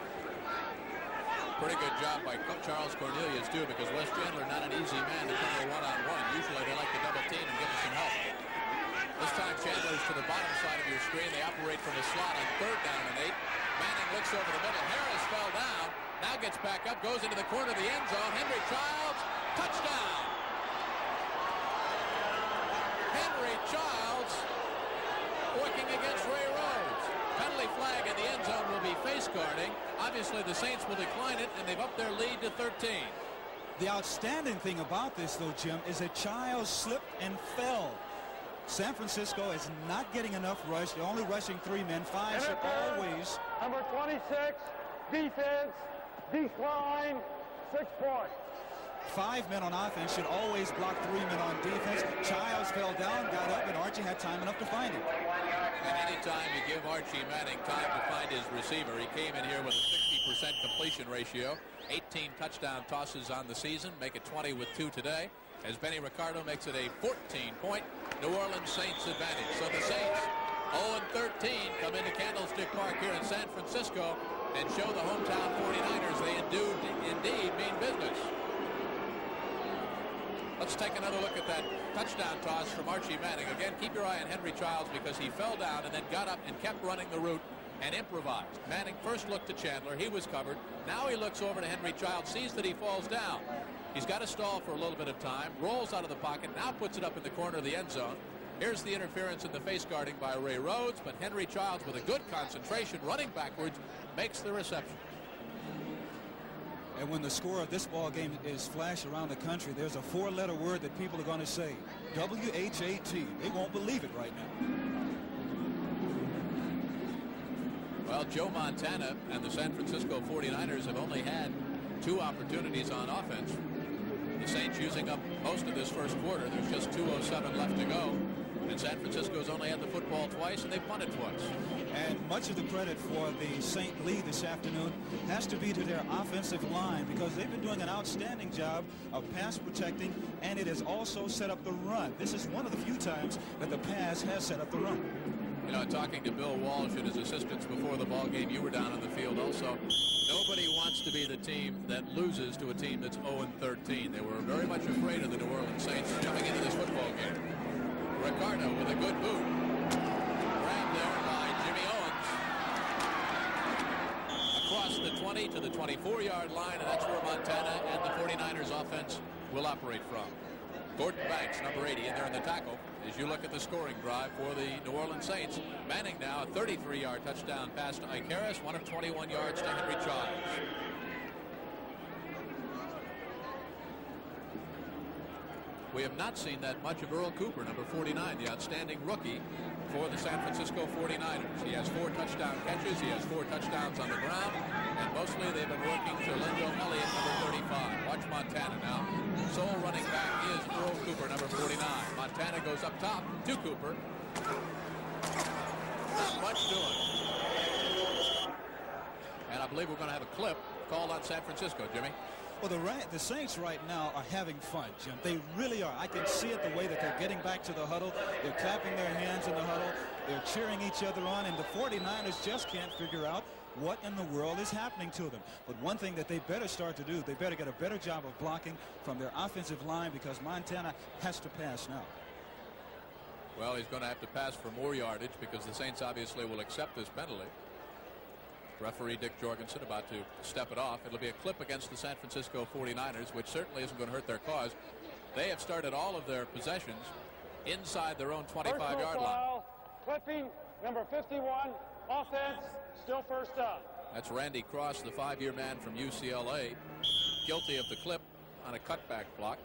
Pretty good job by Charles Cornelius, too, because Wes Chandler not an easy man to cover one-on-one. Usually they like to double team and give him some help. This time Chandler's to the bottom side of your screen. They operate from the slot on third down and 8. Manning looks over the middle. Harris fell down. Now gets back up, goes into the corner of the end zone. Henry Childs, touchdown! Henry Childs working against Ray Rhodes. Penalty flag in the end zone will be face guarding. Obviously, the Saints will decline it, and they've upped their lead to 13. The outstanding thing about this, though, Jim, is that Childs slipped and fell. San Francisco is not getting enough rush. They're only rushing 3 men. 5 should always. Number 26, defense, decline, 6 points. 5 men on offense should always block 3 men on defense. Childs fell down, got up, and Archie had time enough to find him. And any time you give Archie Manning time to find his receiver, he came in here with a 60% completion ratio. 18 touchdown tosses on the season, make it 20 with 2 today, as Benny Ricardo makes it a 14-point New Orleans Saints advantage. So the Saints, 0-13, come into Candlestick Park here in San Francisco and show the hometown 49ers they indeed mean business. Let's take another look at that touchdown toss from Archie Manning. Again, keep your eye on Henry Childs because he fell down and then got up and kept running the route and improvised. Manning first looked to Chandler. He was covered. Now he looks over to Henry Childs, sees that he falls down. He's got to stall for a little bit of time, rolls out of the pocket, now puts it up in the corner of the end zone. Here's the interference in the face guarding by Ray Rhodes, but Henry Childs with a good concentration, running backwards, makes the reception. And when the score of this ball game is flashed around the country, there's a 4-letter word that people are going to say. W-H-A-T. They won't believe it right now. Well, Joe Montana and the San Francisco 49ers have only had 2 opportunities on offense. The Saints using up most of this first quarter. There's just 2:07 left to go. And San Francisco's only had the football twice, and they punted twice. And much of the credit for the Saint lead this afternoon has to be to their offensive line because they've been doing an outstanding job of pass protecting, and it has also set up the run. This is one of the few times that the pass has set up the run. You know, talking to Bill Walsh and his assistants before the ball game, you were down on the field also. Nobody wants to be the team that loses to a team that's 0-13. They were very much afraid of the New Orleans Saints coming into this football game. Ricardo with a good boot. Grabbed there by Jimmy Owens. Across the 20 to the 24-yard line, and that's where Montana and the 49ers offense will operate from. Gordon Banks, number 80, in there in the tackle. As you look at the scoring drive for the New Orleans Saints, Manning now a 33-yard touchdown pass to Ike Harris, 1 of 21 yards to Henry Childs. We have not seen that much of Earl Cooper, number 49, the outstanding rookie for the San Francisco 49ers. He has 4 touchdown catches. He has 4 touchdowns on the ground. And mostly they've been working to Lindo Elliott, number 35. Watch Montana now. Sole running back is Earl Cooper, number 49. Montana goes up top to Cooper. Not much doing. And I believe we're going to have a clip called on San Francisco, Jimmy. Well, the Saints right now are having fun, Jim. They really are. I can see it the way that they're getting back to the huddle. They're clapping their hands in the huddle. They're cheering each other on, and the 49ers just can't figure out what in the world is happening to them. But one thing that they better start to do, they better get a better job of blocking from their offensive line, because Montana has to pass now. Well, he's going to have to pass for more yardage because the Saints obviously will accept this penalty. Referee Dick Jorgensen about to step it off. It'll be a clip against the San Francisco 49ers, which certainly isn't going to hurt their cause. They have started all of their possessions inside their own 25-yard line. Clipping, number 51, offense, still first down. That's Randy Cross, the 5-year man from UCLA, guilty of the clip on a cutback block.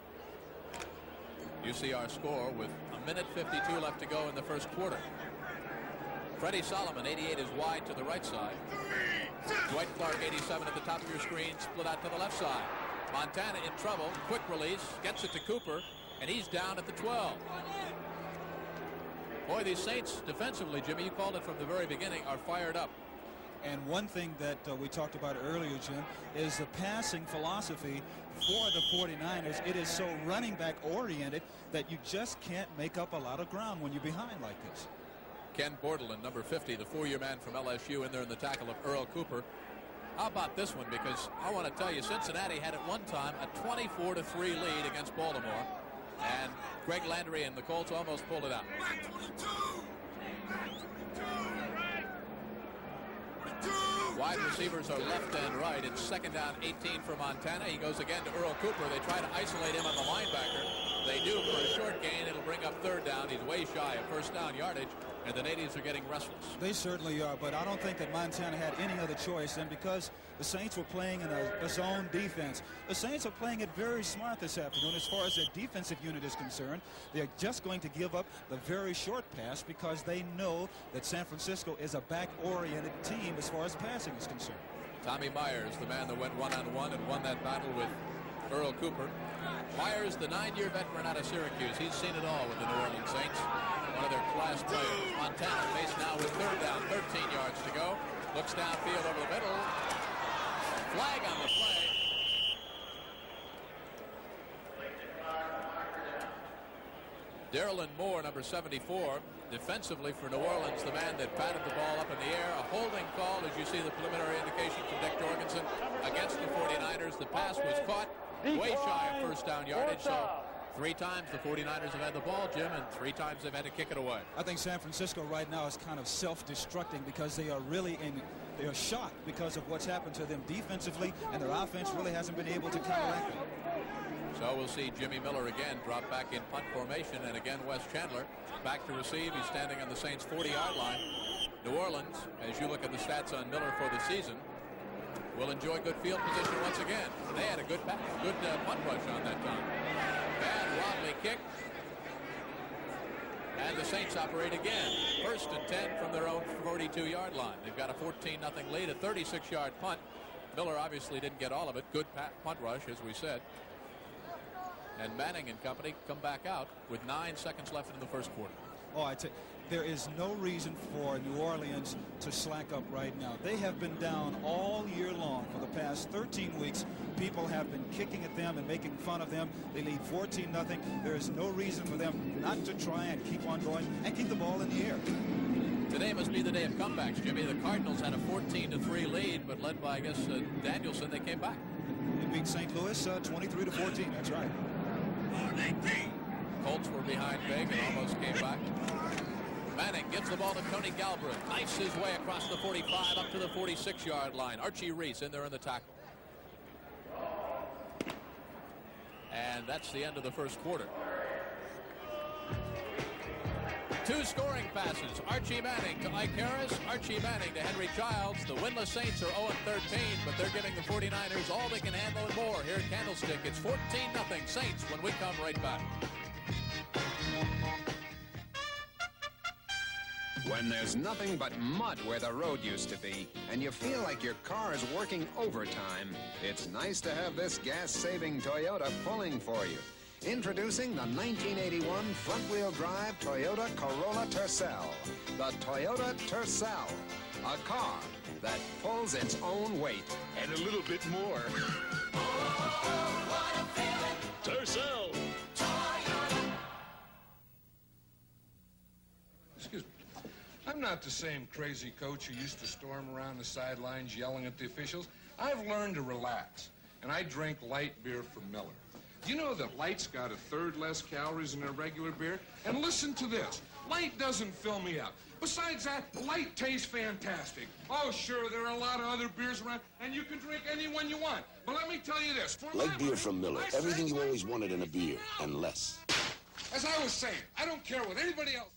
You see our score with 1:52 left to go in the first quarter. Freddie Solomon, 88, is wide to the right side. Dwight Clark, 87, at the top of your screen, split out to the left side. Montana in trouble. Quick release, gets it to Cooper, and he's down at the 12. Boy, these Saints defensively, Jimmy, you called it from the very beginning, are fired up. And one thing that we talked about earlier, Jim, is the passing philosophy for the 49ers. It is so running back oriented that you just can't make up a lot of ground when you're behind like this. Ken Bordelin, number 50, the 4-year man from LSU, in there in the tackle of Earl Cooper. How about this one? Because I want to tell you, Cincinnati had at one time a 24-3 lead against Baltimore, and Greg Landry and the Colts almost pulled it out. Wide receivers are left and right. It's second down, 18 for Montana. He goes again to Earl Cooper. They try to isolate him on the linebacker. They do for a short gain. It'll bring up third down. He's way shy of first down yardage, and the natives are getting restless. They certainly are, but I don't think that Montana had any other choice. And because the Saints were playing in a zone defense, the Saints are playing it very smart this afternoon as far as their defensive unit is concerned. They're just going to give up the very short pass because they know that San Francisco is a back-oriented team as far as passing is concerned. Tommy Myers, the man that went one-on-one and won that battle with Earl Cooper. Myers, the 9-year veteran out of Syracuse. He's seen it all with the New Orleans Saints. One of their class players. Montana faced now with third down, 13 yards to go. Looks downfield over the middle. Flag on the play. Darylyn Moore, number 74, defensively for New Orleans, the man that batted the ball up in the air. A holding call, as you see the preliminary indication from Dick Jorgensen, against the 49ers. The pass was caught way shy of first down yardage. So 3 times the 49ers have had the ball, Jim, and 3 times they've had to kick it away. I think San Francisco right now is kind of self-destructing because they are really they are shocked because of what's happened to them defensively, and their offense really hasn't been able to counteract it. So we'll see Jimmy Miller again drop back in punt formation, and again Wes Chandler back to receive. He's standing on the Saints' 40-yard line. New Orleans, as you look at the stats on Miller for the season, will enjoy good field position once again. They had a good punt rush on that time. Bad wobbly kick. And the Saints operate again. 1st and 10 from their own 42-yard line. They've got a 14-0 lead, a 36-yard punt. Miller obviously didn't get all of it. Good punt rush, as we said. And Manning and company come back out with 9 seconds left in the first quarter. Oh, there is no reason for New Orleans to slack up right now. They have been down all year long for the past 13 weeks. People have been kicking at them and making fun of them. They lead 14-0. There is no reason for them not to try and keep on going and keep the ball in the air. Today must be the day of comebacks, Jimmy. The Cardinals had a 14-3 lead, but led by, I guess, Danielson, they came back. They beat St. Louis 23-14. That's right. Colts were behind big and almost came back. Manning gives the ball to Tony Galbraith. Knifes his way across the 45 up to the 46-yard line. Archie Reese in there in the tackle. And that's the end of the first quarter. 2 scoring passes. Archie Manning to Ike Harris. Archie Manning to Henry Childs. The winless Saints are 0-13, but they're giving the 49ers all they can handle and more. Here at Candlestick, it's 14-0 Saints when we come right back. When there's nothing but mud where the road used to be, and you feel like your car is working overtime, it's nice to have this gas-saving Toyota pulling for you. Introducing the 1981 front-wheel drive Toyota Corolla Tercel. The Toyota Tercel, a car that pulls its own weight. And a little bit more. Oh, what a feeling. Tercel. Toyota. Excuse me. I'm not the same crazy coach who used to storm around the sidelines yelling at the officials. I've learned to relax, and I drink light beer from Miller. Do you know that light's got 1/3 less calories than a regular beer? And listen to this. Light doesn't fill me up. Besides that, light tastes fantastic. Oh, sure, there are a lot of other beers around, and you can drink any one you want. But let me tell you this. For Light beer from Miller. Everything you always wanted in a beer, and less. As I was saying, I don't care what anybody else...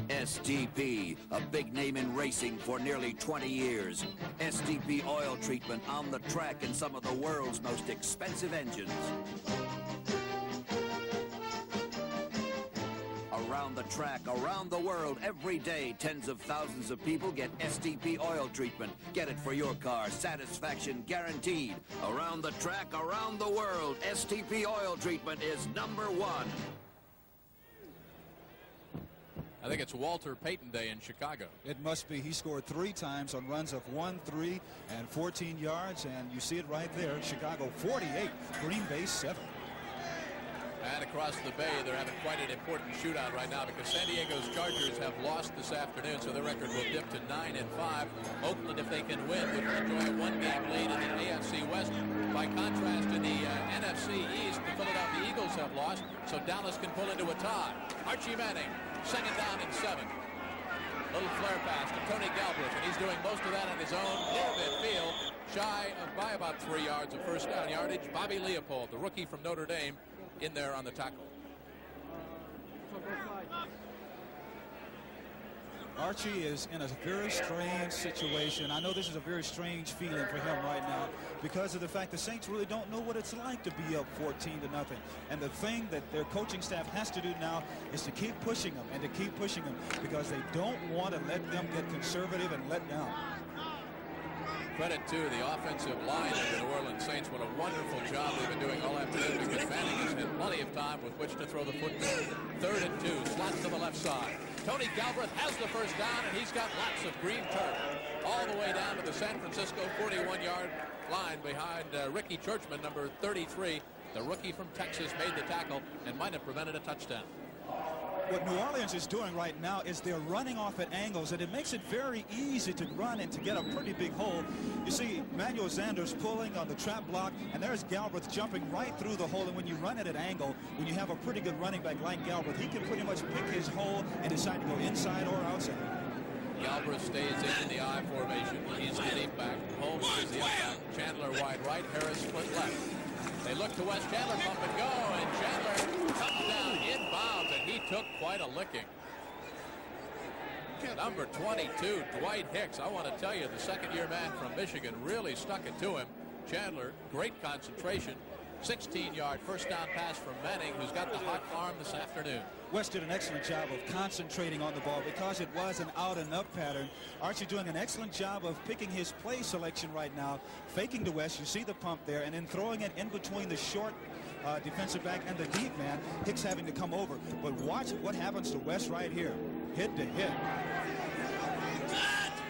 STP, a big name in racing for nearly 20 years. STP oil treatment on the track in some of the world's most expensive engines. Around the track, around the world, every day, tens of thousands of people get STP oil treatment. Get it for your car. Satisfaction guaranteed. Around the track, around the world, STP oil treatment is #1. I think it's Walter Payton Day in Chicago. It must be. He scored 3 times on runs of 1, 3, and 14 yards, and you see it right there. Chicago 48, Green Bay 7. And across the bay, they're having quite an important shootout right now because San Diego's Chargers have lost this afternoon, so their record will dip to 9-5. Oakland, if they can win, would enjoy a 1-game lead in the AFC West. By contrast, in the NFC East, the Philadelphia Eagles have lost, so Dallas can pull into a tie. Archie Manning, 2nd down and 7. Little flare pass to Tony Galbraith, and he's doing most of that on his own near midfield, shy of by about 3 yards of first down yardage. Bobby Leopold, the rookie from Notre Dame, in there on the tackle. Archie is in a very strange situation. I know this is a very strange feeling for him right now because of the fact the Saints really don't know what it's like to be up 14-0. And the thing that their coaching staff has to do now is to keep pushing them and to keep pushing them because they don't want to let them get conservative and let down. Credit to the offensive line of the New Orleans Saints. What a wonderful job they've been doing all afternoon because Manning has had plenty of time with which to throw the football. 3rd and 2, slot to the left side. Tony Galbraith has the first down, and he's got lots of green turf all the way down to the San Francisco 41-yard line behind Ricky Churchman, number 33. The rookie from Texas made the tackle and might have prevented a touchdown. What New Orleans is doing right now is they're running off at angles, and it makes it very easy to run and to get a pretty big hole. You see Manuel Sanders pulling on the trap block, and there's Galbraith jumping right through the hole. And when you run it at angle, when you have a pretty good running back like Galbraith, he can pretty much pick his hole and decide to go inside or outside. Galbraith stays in the I formation. He's the deep back. Holmes is the up back. Chandler wide right. Harris split left. They look to Wes Chandler, pump and go, and Chandler comes down inbounds, and he took quite a licking. Number 22, Dwight Hicks. I want to tell you, the second-year man from Michigan really stuck it to him. Chandler, great concentration. 16-yard first down pass from Manning, who's got the hot arm this afternoon. West did an excellent job of concentrating on the ball because it was an out and up pattern. Archie doing an excellent job of picking his play selection right now, faking to West. You see the pump there, and then throwing it in between the short defensive back and the deep man. Hicks having to come over. But watch what happens to West right here. Hit to hit.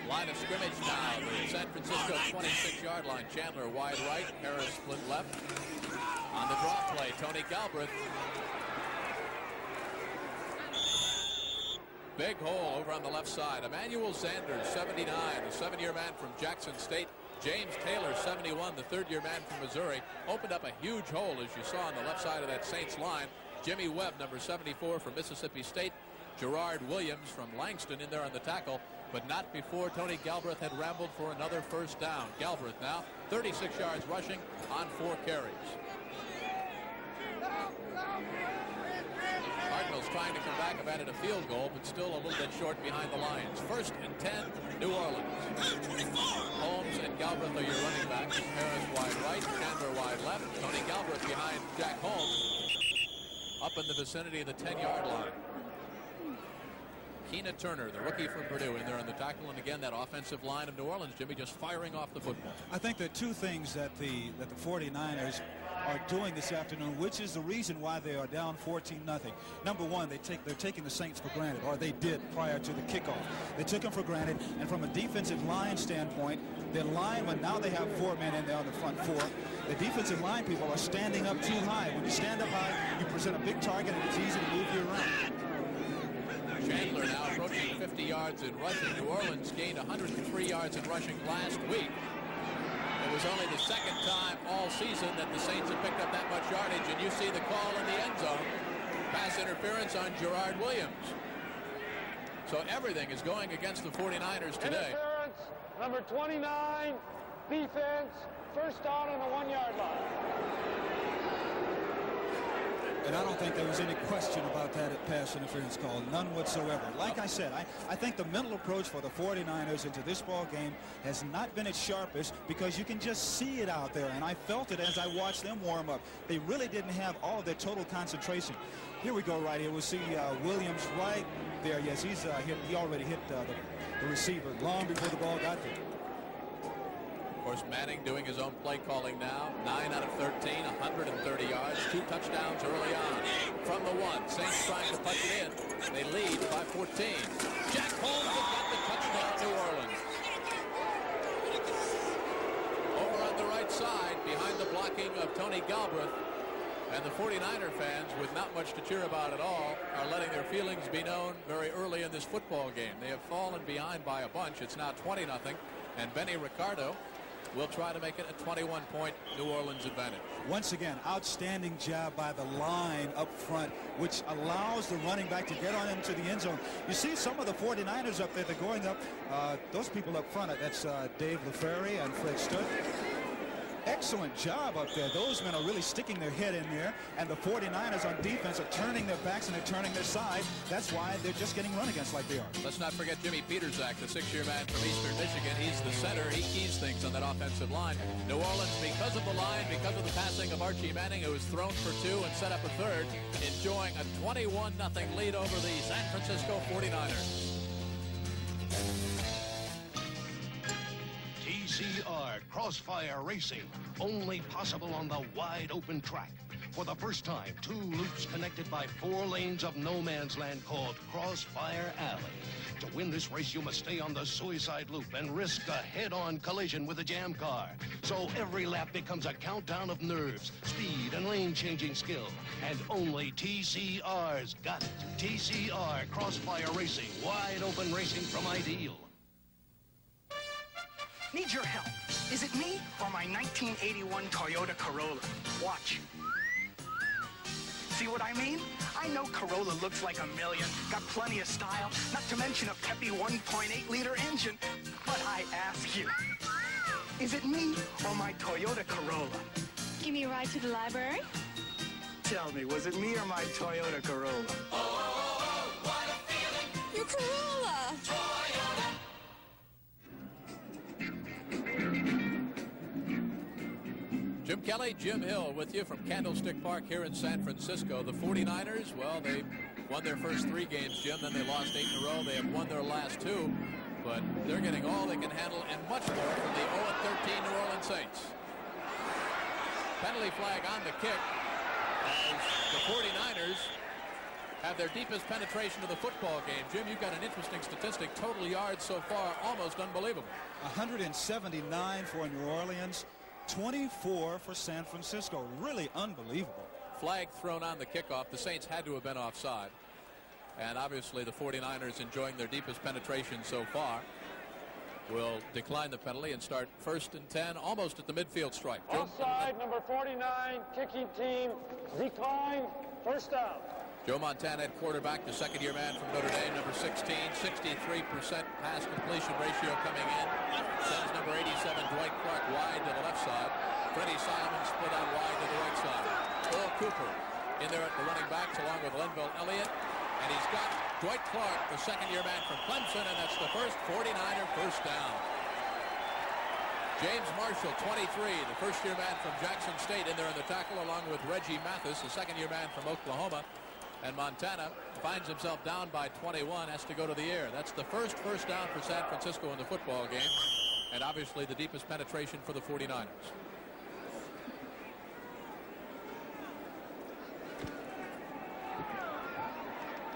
Line of scrimmage now. The San Francisco 26-yard line. Chandler wide right. Harris split left. On the draw play, Tony Galbraith. Big hole over on the left side. Emmanuel Sanders, 79, the 7-year man from Jackson State. James Taylor, 71, the 3rd-year man from Missouri. Opened up a huge hole, as you saw on the left side of that Saints line. Jimmy Webb, number 74 from Mississippi State. Gerard Williams from Langston in there on the tackle, but not before Tony Galbraith had rambled for another first down. Galbraith now 36 yards rushing on 4 carries. Cardinals trying to come back, have added a field goal, but still a little bit short behind the Lions. 1st and 10, New Orleans. Holmes and Galbraith are your running backs. Harris wide right, Chandler wide left. Tony Galbraith behind Jack Holmes, up in the vicinity of the 10-yard line. Keena Turner, the rookie from Purdue, in there on the tackle, and again that offensive line of New Orleans, Jimmy, just firing off the football. I think there are 2 things that the 49ers are doing this afternoon, which is the reason why they are down 14-0. Number one, they're taking the Saints for granted, or they did prior to the kickoff. They took them for granted, and from a defensive line standpoint, their linemen, now they have 4 men in there on the front 4. The defensive line people are standing up too high. When you stand up high, you present a big target, and it's easy to move you around. Chandler now approaching 50 yards in rushing. New Orleans gained 103 yards in rushing last week. It was only the second time all season that the Saints have picked up that much yardage, and you see the call in the end zone. Pass interference on Gerard Williams. So everything is going against the 49ers today. Interference, number 29, defense, first down on the 1-yard line. And I don't think there was any question about that pass interference call, none whatsoever. Like I said, I think the mental approach for the 49ers into this ball game has not been its sharpest because you can just see it out there, and I felt it as I watched them warm up. They really didn't have all of their total concentration. Here we go right here. We'll see Williams right there. Yes, he's hit. He already hit the receiver long before the ball got there. Of course, Manning doing his own play calling now. 9 out of 13, 130 yards, 2 touchdowns early on. From the 1, Saints trying to punch it in. They lead by 14. Jack Holmes has got the touchdown, New Orleans. Over on the right side, behind the blocking of Tony Galbraith. And the 49er fans, with not much to cheer about at all, are letting their feelings be known very early in this football game. They have fallen behind by a bunch. It's now 20-0, and Benny Ricardo will try to make it a 21-point New Orleans advantage. Once again, outstanding job by the line up front, which allows the running back to get on into the end zone. You see some of the 49ers up there, they're going up. Those people up front, that's Dave LaFerry and Fred Stutt. Excellent job up there. Those men are really sticking their head in there, and the 49ers on defense are turning their backs and they're turning their side. That's why they're just getting run against like they are. Let's not forget Jimmy Peterzak, the 6-year man from Eastern Michigan. He's the center. He keys things on that offensive line. New Orleans, because of the line, because of the passing of Archie Manning, who was thrown for 2 and set up a third, enjoying a 21-0 lead over the San Francisco 49ers. TCR Crossfire Racing, only possible on the wide open track. For the first time, 2 loops connected by 4 lanes of no man's land called Crossfire Alley. To win this race, you must stay on the suicide loop and risk a head-on collision with a jam car. So every lap becomes a countdown of nerves, speed, and lane-changing skill. And only TCR's got it. TCR Crossfire Racing, wide open racing from Ideal. Need your help. Is it me or my 1981 Toyota Corolla? Watch. See what I mean? I know Corolla looks like a million, got plenty of style, not to mention a peppy 1.8-liter engine. But I ask you, is it me or my Toyota Corolla? Give me a ride to the library? Tell me, was it me or my Toyota Corolla? Oh, what a feeling! Your Corolla! Toyota! Jim Kelly, Jim Hill with you from Candlestick Park here in San Francisco. The 49ers, well, they won their first 3 games, Jim. Then they lost 8 in a row. They have won their last 2. But they're getting all they can handle and much more from the 0-13 New Orleans Saints. Penalty flag on the kick as the 49ers have their deepest penetration of the football game. Jim, you've got an interesting statistic. Total yards so far, almost unbelievable. 179 for New Orleans. 24 for San Francisco. Really unbelievable. Flag thrown on the kickoff. The Saints had to have been offside. And obviously the 49ers, enjoying their deepest penetration so far, will decline the penalty and start 1st and 10, almost at the midfield stripe. Offside, number 49, kicking team, declined, first down. Joe Montana at quarterback, the 2nd-year man from Notre Dame, number 16, 63% pass completion ratio coming in. Sends number 87, Dwight Clark, wide to the left side. Freddie Simon split out wide to the right side. Earl Cooper in there at the running backs along with Linville Elliott. And he's got Dwight Clark, the 2nd-year man from Clemson, and that's the first 49er first down. James Marshall, 23, the 1st-year man from Jackson State, in there in the tackle along with Reggie Mathis, the 2nd-year man from Oklahoma. And Montana finds himself down by 21, has to go to the air. That's the first down for San Francisco in the football game, and obviously the deepest penetration for the 49ers.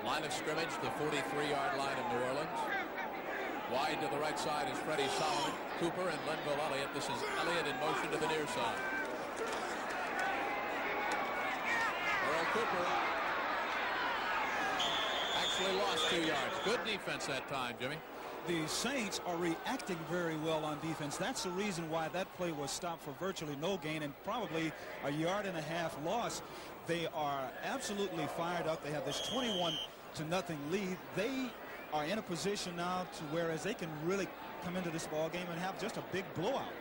Line of scrimmage, the 43-yard line of New Orleans. Wide to the right side is Freddie Solomon, Cooper, and Linville Elliott. This is Elliott in motion to the near side. Earl Cooper actually lost 2 yards. Good defense that time, Jimmy. The Saints are reacting very well on defense. That's the reason why that play was stopped for virtually no gain and probably a 1.5 yard loss. They are absolutely fired up. They have this 21-0 lead. They are in a position now to whereas they can really come into this ball game and have just a big blowout.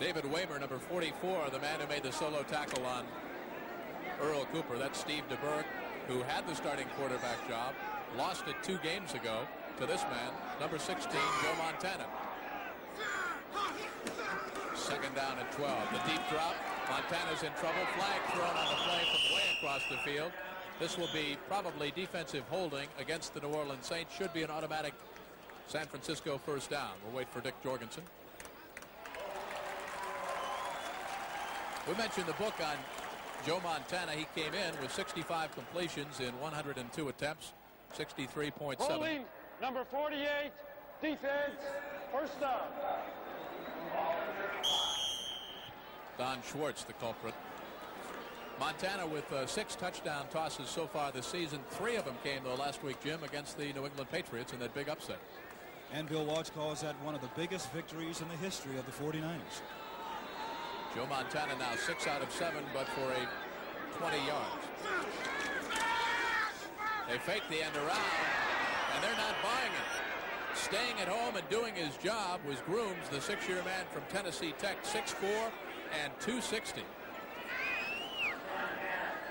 David Waymer, number 44, the man who made the solo tackle on Earl Cooper. That's Steve DeBerg, who had the starting quarterback job, lost it 2 games ago to this man, number 16, Joe Montana. 2nd down and 12. The deep drop. Montana's in trouble. Flag thrown on the play from way across the field. This will be probably defensive holding against the New Orleans Saints. Should be an automatic San Francisco first down. We'll wait for Dick Jorgensen. We mentioned the book on Joe Montana. He came in with 65 completions in 102 attempts, 63.7. Holding number 48, defense, first down. Don Schwartz, the culprit. Montana with 6 touchdown tosses so far this season. 3 of them came, though, last week, Jim, against the New England Patriots in that big upset. And Bill Walsh calls that one of the biggest victories in the history of the 49ers. Joe Montana now 6 out of 7, but for a 20 yards. They fake the end around, and they're not buying it. Staying at home and doing his job was Grooms, the 6-year man from Tennessee Tech, 6'4" and 260.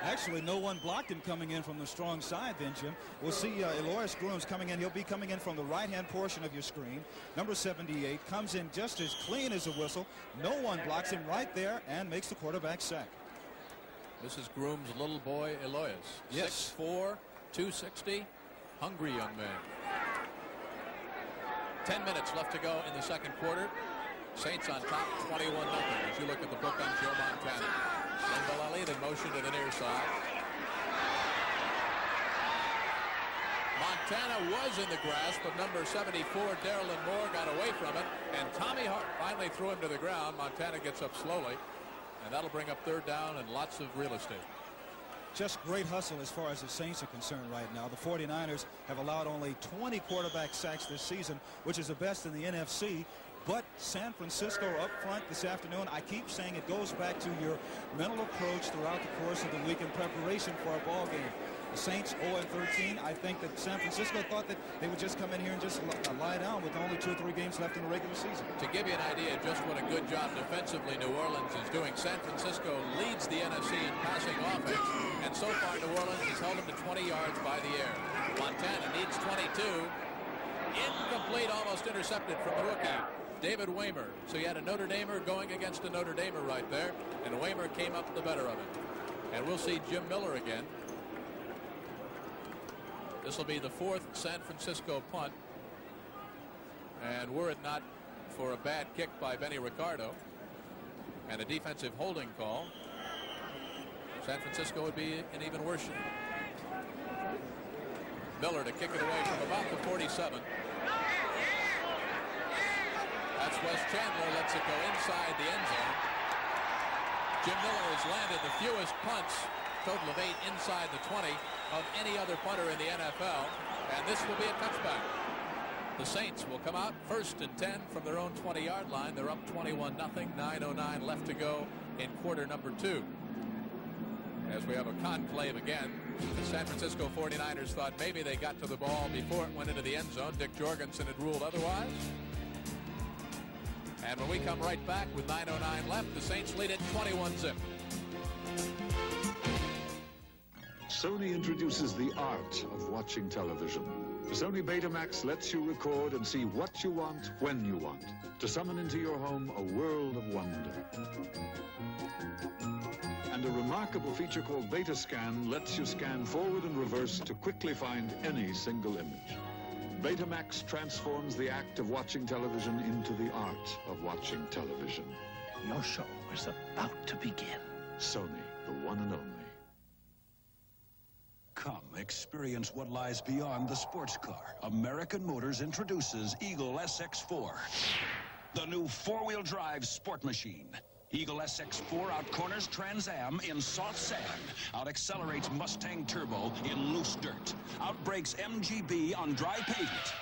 Actually, no one blocked him coming in from the strong side then, Jim. We'll see Elois Grooms coming in. He'll be coming in from the right-hand portion of your screen. Number 78 comes in just as clean as a whistle. No one blocks him right there and makes the quarterback sack. This is Grooms' little boy, Elois. Yes. 6'4", 260, hungry young man. 10 minutes left to go in the second quarter. Saints on top, 21-0 as you look at the book on Joe Montana. Limbalelli, then motion to the near side. Montana was in the grasp of number 74, Darylyn Moore, got away from it, and Tommy Hart finally threw him to the ground. Montana gets up slowly, and that'll bring up 3rd down and lots of real estate. Just great hustle as far as the Saints are concerned right now. The 49ers have allowed only 20 quarterback sacks this season, which is the best in the NFC. But San Francisco up front this afternoon, I keep saying it goes back to your mental approach throughout the course of the week in preparation for a ball game. The Saints 0-13. I think that San Francisco thought that they would just come in here and just lie down with only 2 or 3 games left in the regular season. To give you an idea of just what a good job defensively New Orleans is doing, San Francisco leads the NFC in passing offense, and so far New Orleans has held them to 20 yards by the air. Montana needs 22. Incomplete, almost intercepted from the rookie, David Waymer. So you had a Notre Damer going against a Notre Damer right there, and Waymer came up the better of it. And we'll see Jim Miller again. This will be the 4th San Francisco punt. And were it not for a bad kick by Benny Ricardo and a defensive holding call, San Francisco would be in even worse shape. Miller to kick it away from about the 47. That's Wes Chandler, lets it go inside the end zone. Jim Miller has landed the fewest punts, total of 8 inside the 20, of any other punter in the NFL, and this will be a touchback. The Saints will come out 1st and 10 from their own 20-yard line. They're up 21-0, 9:09 left to go in quarter number 2. As we have a conclave again, the San Francisco 49ers thought maybe they got to the ball before it went into the end zone. Dick Jorgensen had ruled otherwise. And when we come right back with 9:09 left, the Saints lead it 21-0. Sony introduces the art of watching television. Sony Betamax lets you record and see what you want when you want, to summon into your home a world of wonder. And a remarkable feature called Beta Scan lets you scan forward and reverse to quickly find any single image. Betamax transforms the act of watching television into the art of watching television. Your show is about to begin. Sony, the one and only. Come, experience what lies beyond the sports car. American Motors introduces Eagle SX4, the new 4-wheel drive sport machine. Eagle SX4 out-corners Trans Am in soft sand. Out-accelerates Mustang Turbo in loose dirt. Outbreaks MGB on dry pavement.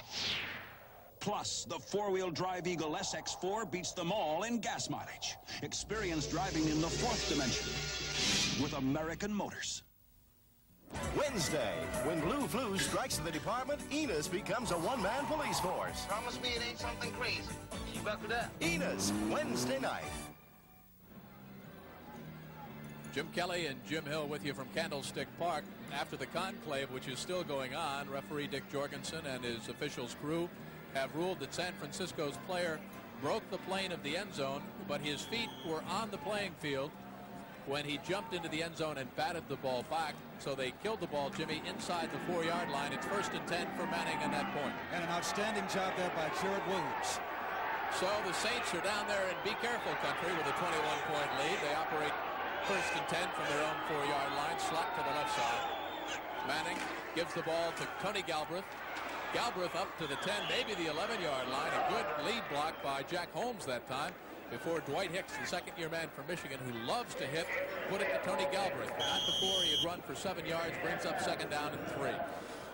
Plus, the four-wheel drive Eagle SX4 beats them all in gas mileage. Experience driving in the fourth dimension with American Motors. Wednesday, when blue flu strikes the department, Enos becomes a one-man police force. Promise me it ain't something crazy. Keep up to that. Enos, Wednesday night. Jim Kelly and Jim Hill with you from Candlestick Park. After the conclave, which is still going on, referee Dick Jorgensen and his officials crew have ruled that San Francisco's player broke the plane of the end zone, but his feet were on the playing field when he jumped into the end zone and batted the ball back. So they killed the ball, Jimmy, inside the 4-yard line. It's 1st and 10 for Manning at that point. And an outstanding job there by Jared Williams. So the Saints are down there in be careful country with a 21-point lead. They operate 1st and 10 from their own 4-yard line, slot to the left side. Manning gives the ball to Tony Galbraith. Galbraith up to the 10, maybe the 11-yard line. A good lead block by Jack Holmes that time before Dwight Hicks, the second-year man from Michigan who loves to hit, put it to Tony Galbraith. But not before he had run for 7 yards, brings up 2nd down and 3.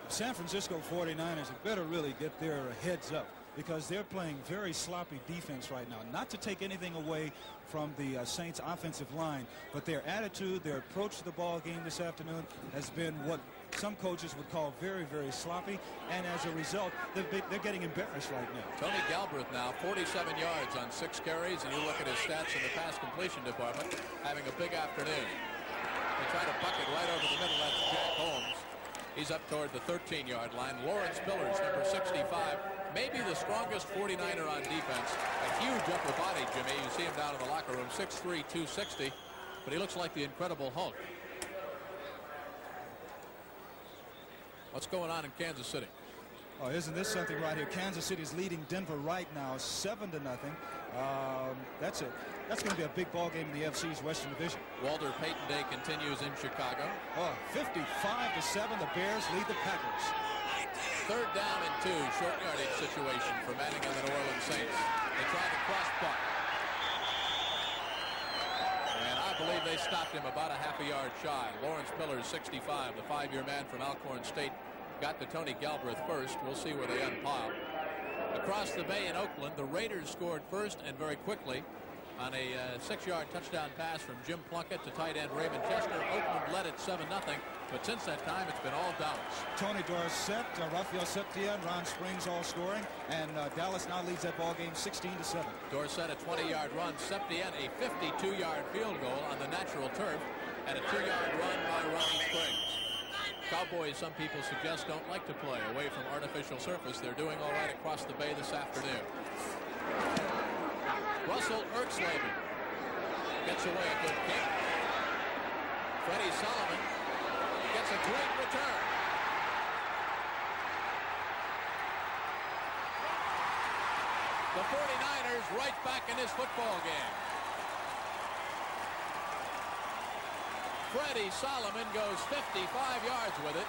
San Francisco 49ers had better really get their heads up because they're playing very sloppy defense right now. Not to take anything away from the Saints offensive line, but their attitude, their approach to the ball game this afternoon has been what some coaches would call very, very sloppy, and as a result, they're getting embarrassed right now. Tony Galbraith now 47 yards on 6 carries, and you look at his stats in the pass completion department, having a big afternoon. They try to bucket right over the middle. That's Jack Holmes. He's up toward the 13-yard line. Lawrence Pillars, number 65, maybe the strongest 49er on defense. A huge upper body, Jimmy. You see him down in the locker room, 6'3", 260, but he looks like the Incredible Hulk. What's going on in Kansas City? Oh, isn't this something right here? Kansas City is leading Denver right now, 7-0. That's going to be a big ball game in the FC's Western Division. Walter Payton Day continues in Chicago. 55-7, the Bears lead the Packers. 3rd down and 2, short yardage situation for Manning and the New Orleans Saints. They try the cross buck. And I believe they stopped him about a half a yard shy. Lawrence Pillars, 65, the 5-year man from Alcorn State, got to Tony Galbraith first. We'll see where they unpile. Across the bay in Oakland, the Raiders scored first and very quickly on a 6-yard touchdown pass from Jim Plunkett to tight end Raymond Chester. Oakland led it 7-0, but since that time it's been all Dallas. Tony Dorsett, Rafael Septien, Ron Springs all scoring, and Dallas now leads that ball game 16-7. Dorsett a 20-yard run, Septien a 52-yard field goal on the natural turf, and a 2-yard run by Ronnie Springs. Cowboys, some people suggest, don't like to play away from artificial surface. They're doing all right across the bay this afternoon. Russell Erxleben gets away a good kick. Freddie Solomon gets a great return. The 49ers right back in this football game. Freddie Solomon goes 55 yards with it.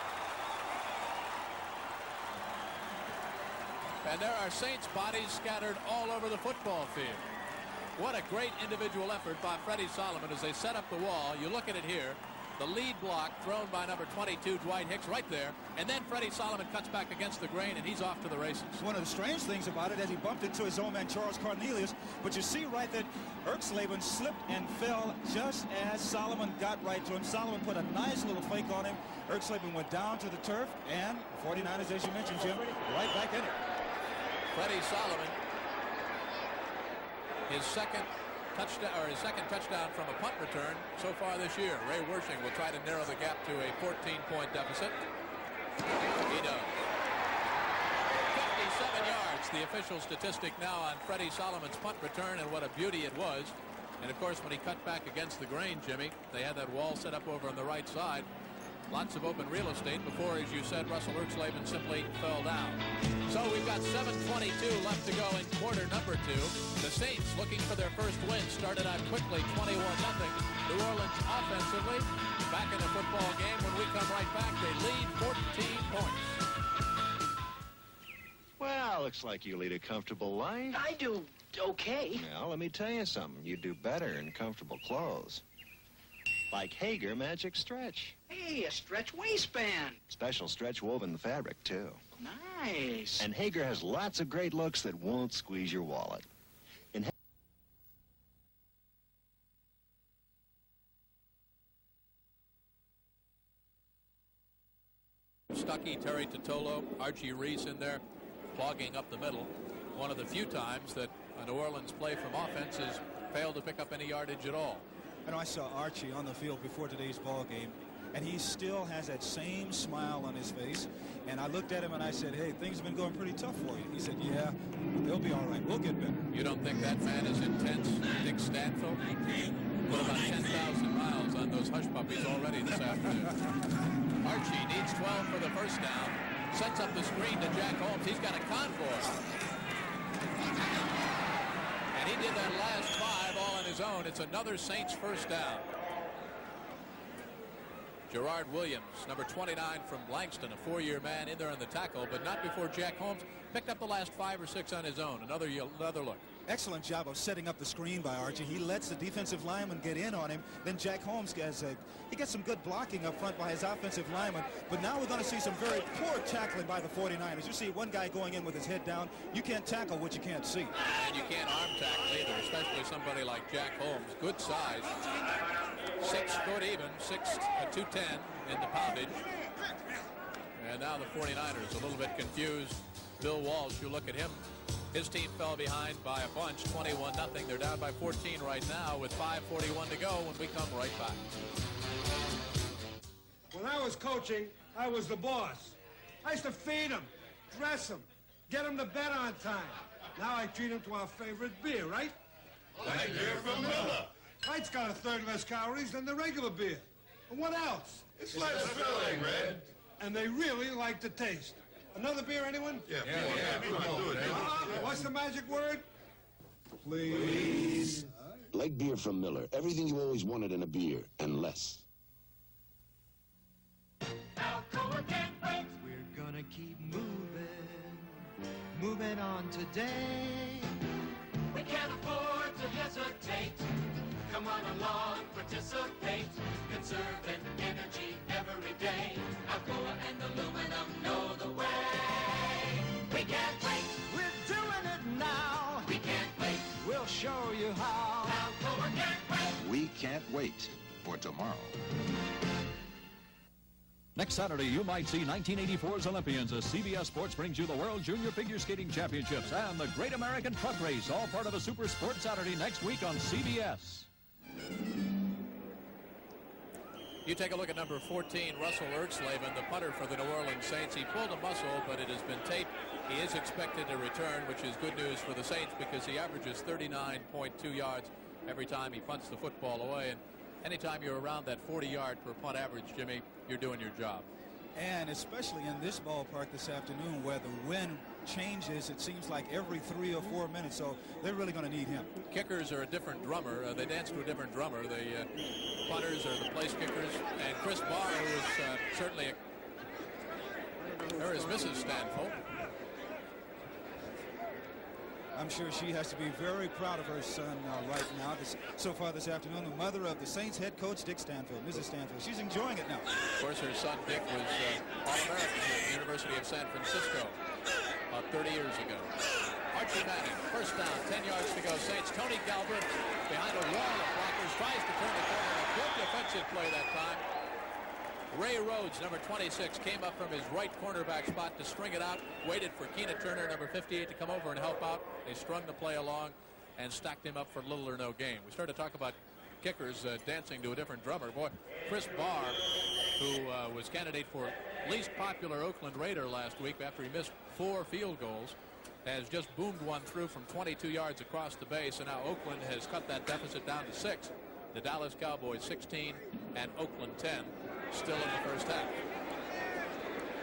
And there are Saints bodies scattered all over the football field. What a great individual effort by Freddie Solomon as they set up the wall. You look at it here. The lead block thrown by number 22, Dwight Hicks, right there. And then Freddie Solomon cuts back against the grain, and he's off to the races. One of the strange things about it is he bumped into his own man, Charles Cornelius. But you see right that Erxleben slipped and fell just as Solomon got right to him. Solomon put a nice little fake on him. Erxleben went down to the turf, and the 49ers, as you mentioned, Jim, right back in it. Freddie Solomon, his second touchdown from a punt return so far this year. Ray Wersching will try to narrow the gap to a 14-point deficit. He does. 57 yards, the official statistic now on Freddie Solomon's punt return, and what a beauty it was. And of course, when he cut back against the grain, Jimmy, they had that wall set up over on the right side. Lots of open real estate before, as you said, Russell Erxleben simply fell down. So we've got 7:22 left to go in quarter number 2. The Saints, looking for their first win, started out quickly, 21-0. New Orleans offensively back in the football game. When we come right back, they lead 14 points. Well, Looks like you lead a comfortable life. I do okay. Well, let me tell you something. You do better in comfortable clothes. Like Hager Magic Stretch. Hey, a stretch waistband. Special stretch woven fabric, too. Nice. And Hager has lots of great looks that won't squeeze your wallet. In Stuckey, Terry Totolo, Archie Reese in there, clogging up the middle. One of the few times that a New Orleans play from offense has failed to pick up any yardage at all. I know I saw Archie on the field before today's ball game, and he still has that same smile on his face. And I looked at him and I said, hey, things have been going pretty tough for you. He said, yeah, they'll be all right. We'll get better. You don't think that man is intense, Dick Stanfield? Put about 10,000 miles on those hush puppies already this afternoon. Archie needs 12 for the first down. Sets up the screen to Jack Holmes. He's got a convoy. And he did that last 5 all on his own. It's another Saints first down. Gerard Williams, number 29 from Langston, a 4-year man in there on the tackle, but not before Jack Holmes picked up the last 5 or 6 on his own. Another look. Excellent job of setting up the screen by Archie. He lets the defensive lineman get in on him. Then Jack Holmes gets some good blocking up front by his offensive lineman. But now we're going to see some very poor tackling by the 49ers. You see one guy going in with his head down. You can't tackle what you can't see. And you can't arm tackle either, especially somebody like Jack Holmes. Good size. 6 foot even, 210 in the poundage. And now the 49ers a little bit confused. Bill Walsh, you look at him. His team fell behind by a bunch, 21-0. They're down by 14 right now with 5:41 to go when we come right back. When I was coaching, I was the boss. I used to feed them, dress them, get them to bed on time. Now I treat them to our favorite beer, right? Light beer from Miller. Light's got a third less calories than the regular beer. And what else? It's less filling, Red. And they really like the taste. Another beer, anyone? Yeah, come on, do it. What's the magic word? Please. Light beer from Miller. Everything you always wanted in a beer, and less. Alcoa can't wait. We're gonna keep moving on today. We can't afford to hesitate. Come on along, participate. Conserving energy every day. Alcoa and aluminum know the way. We can't wait. We're doing it now. We can't wait. We'll show you how. Alcoa can't wait. We can't wait for tomorrow. Next Saturday, you might see 1984's Olympians as CBS Sports brings you the World Junior Figure Skating Championships and the Great American Truck Race, all part of a Super Sports Saturday next week on CBS. You take a look at number 14, Russell Ertzlaven, the punter for the New Orleans Saints. He pulled a muscle, but it has been taped. He is expected to return, which is good news for the Saints because he averages 39.2 yards every time he punts the football away. And anytime you're around that 40-yard per punt average, Jimmy, you're doing your job. And especially in this ballpark this afternoon where the wind changes, it seems like every 3 or 4 minutes, so they're really going to need him. Kickers are a different drummer. They dance to a different drummer. The punters are the place kickers. And Chris Barr, who is certainly there is Mrs. Stanfield. I'm sure she has to be very proud of her son right now. So far this afternoon, the mother of the Saints head coach, Dick Stanfield, Mrs. Stanfield. She's enjoying it now. Of course, her son, Dick, was All-American at the University of San Francisco about 30 years ago. Archie Manning, first down, 10 yards to go. Saints, Tony Galbraith behind a wall of blockers, tries to turn the corner. A good defensive play that time. Ray Rhodes, number 26, came up from his right cornerback spot to string it out, waited for Keena Turner, number 58, to come over and help out. They strung the play along and stacked him up for little or no gain. We started to talk about kickers dancing to a different drummer. Boy, Chris Barr, who was candidate for least popular Oakland Raider last week after he missed 4 field goals, has just boomed one through from 22 yards across the base, and now Oakland has cut that deficit down to 6. The Dallas Cowboys 16 and Oakland 10. Still in the first half.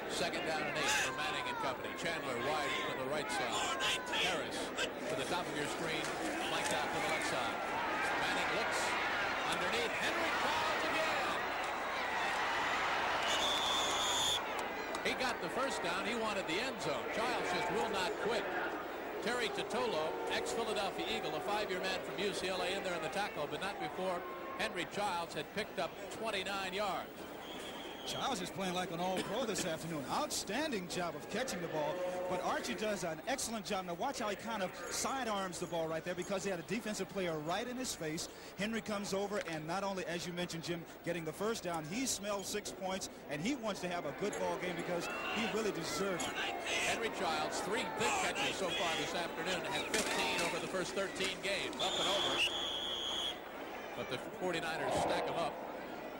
Second down and 8 for Manning and company. Chandler wide to the right side. Harris to the top of your screen. Flanked out to the left side. Manning looks underneath. Henry calls again. He got got the first down. He wanted the end zone. Childs just will not quit. Terry Totolo, ex-Philadelphia Eagle, a 5-year man from UCLA, in there in the tackle, but not before Henry Childs had picked up 29 yards. Childs is playing like an all-pro this afternoon. Outstanding job of catching the ball, but Archie does an excellent job. Now watch how he kind of sidearms the ball right there because he had a defensive player right in his face. Henry comes over, and not only, as you mentioned, Jim, getting the first down, he smells 6 points, and he wants to have a good ball game because he really deserves it. Henry Childs, 3 big catches so far this afternoon, had 15 over the first 13 games, up and over. But the 49ers stack him up.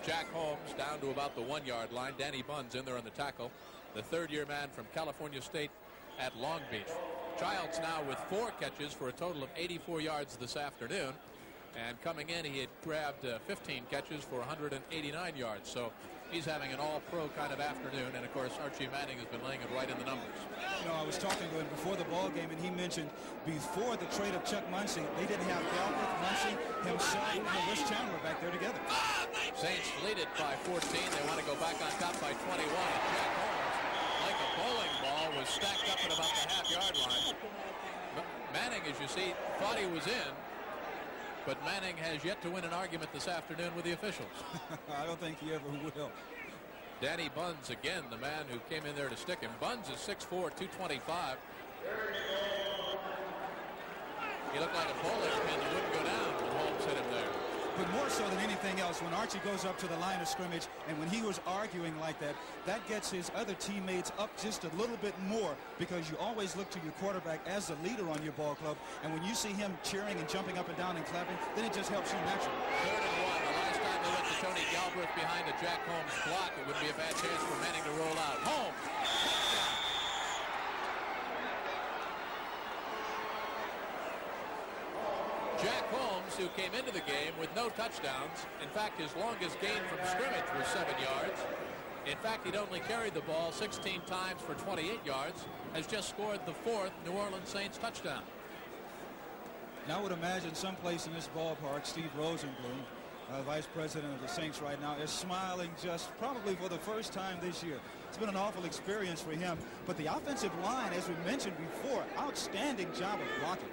Jack Holmes down to about the 1-yard line. Danny Buns in there on the tackle. The 3rd-year man from California State at Long Beach. Childs now with 4 catches for a total of 84 yards this afternoon. And coming in, he had grabbed 15 catches for 189 yards. So he's having an all-pro kind of afternoon. And, of course, Archie Manning has been laying it right in the numbers. You know, I was talking to him before the ball game, and he mentioned before the trade of Chuck Muncie, they didn't have Galbraith, Muncie, himself, and Rich Chandler back there together. Saints lead it by 14. They want to go back on top by 21. And Jack Holmes, like a bowling ball, was stacked up at about the half-yard line. Manning, as you see, thought he was in. But Manning has yet to win an argument this afternoon with the officials. I don't think he ever will. Danny Buns, again, the man who came in there to stick him. Buns is 6'4", 225. He looked like a bowling pin that wouldn't go down when Holmes hit him there. But more so than anything else, when Archie goes up to the line of scrimmage, and when he was arguing like that, that gets his other teammates up just a little bit more, because you always look to your quarterback as the leader on your ball club, and when you see him cheering and jumping up and down and clapping, then it just helps you naturally. 3rd and 1. The last time they went to Tony Galbraith behind a Jack Holmes block, it would be a bad chance for Manning to roll out. Holmes! Touchdown! Jack Holmes, who came into the game with no touchdowns. In fact, his longest gain from scrimmage was 7 yards. In fact, he'd only carried the ball 16 times for 28 yards, has just scored the 4th New Orleans Saints touchdown. Now I would imagine someplace in this ballpark, Steve Rosenblum, vice president of the Saints right now, is smiling just probably for the first time this year. It's been an awful experience for him. But the offensive line, as we mentioned before, outstanding job of blocking.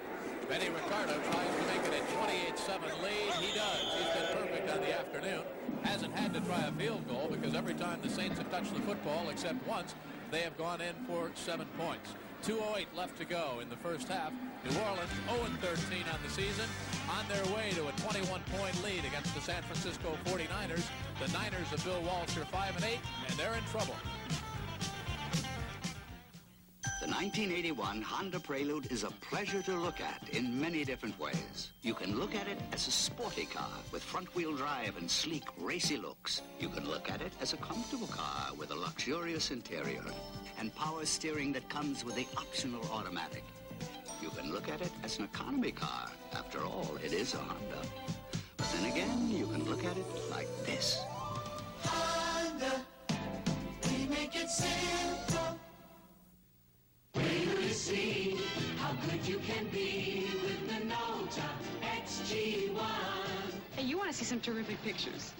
Benny Ricardo tries to make it a 28-7 lead. He does. He's been perfect on the afternoon. Hasn't had to try a field goal because every time the Saints have touched the football, except once, they have gone in for 7 points. 2:08 left to go in the first half. New Orleans 0-13 on the season, on their way to a 21-point lead against the San Francisco 49ers. The Niners of Bill Walsh are 5-8, and they're in trouble. The 1981 Honda Prelude is a pleasure to look at in many different ways. You can look at it as a sporty car with front-wheel drive and sleek, racy looks. You can look at it as a comfortable car with a luxurious interior and power steering that comes with the optional automatic. You can look at it as an economy car. After all, it is a Honda. But then again, you can look at it like this. Honda, we make it simple. Wait till you see how good you can be with the Minolta XG1. Hey, you want to see some terrific pictures?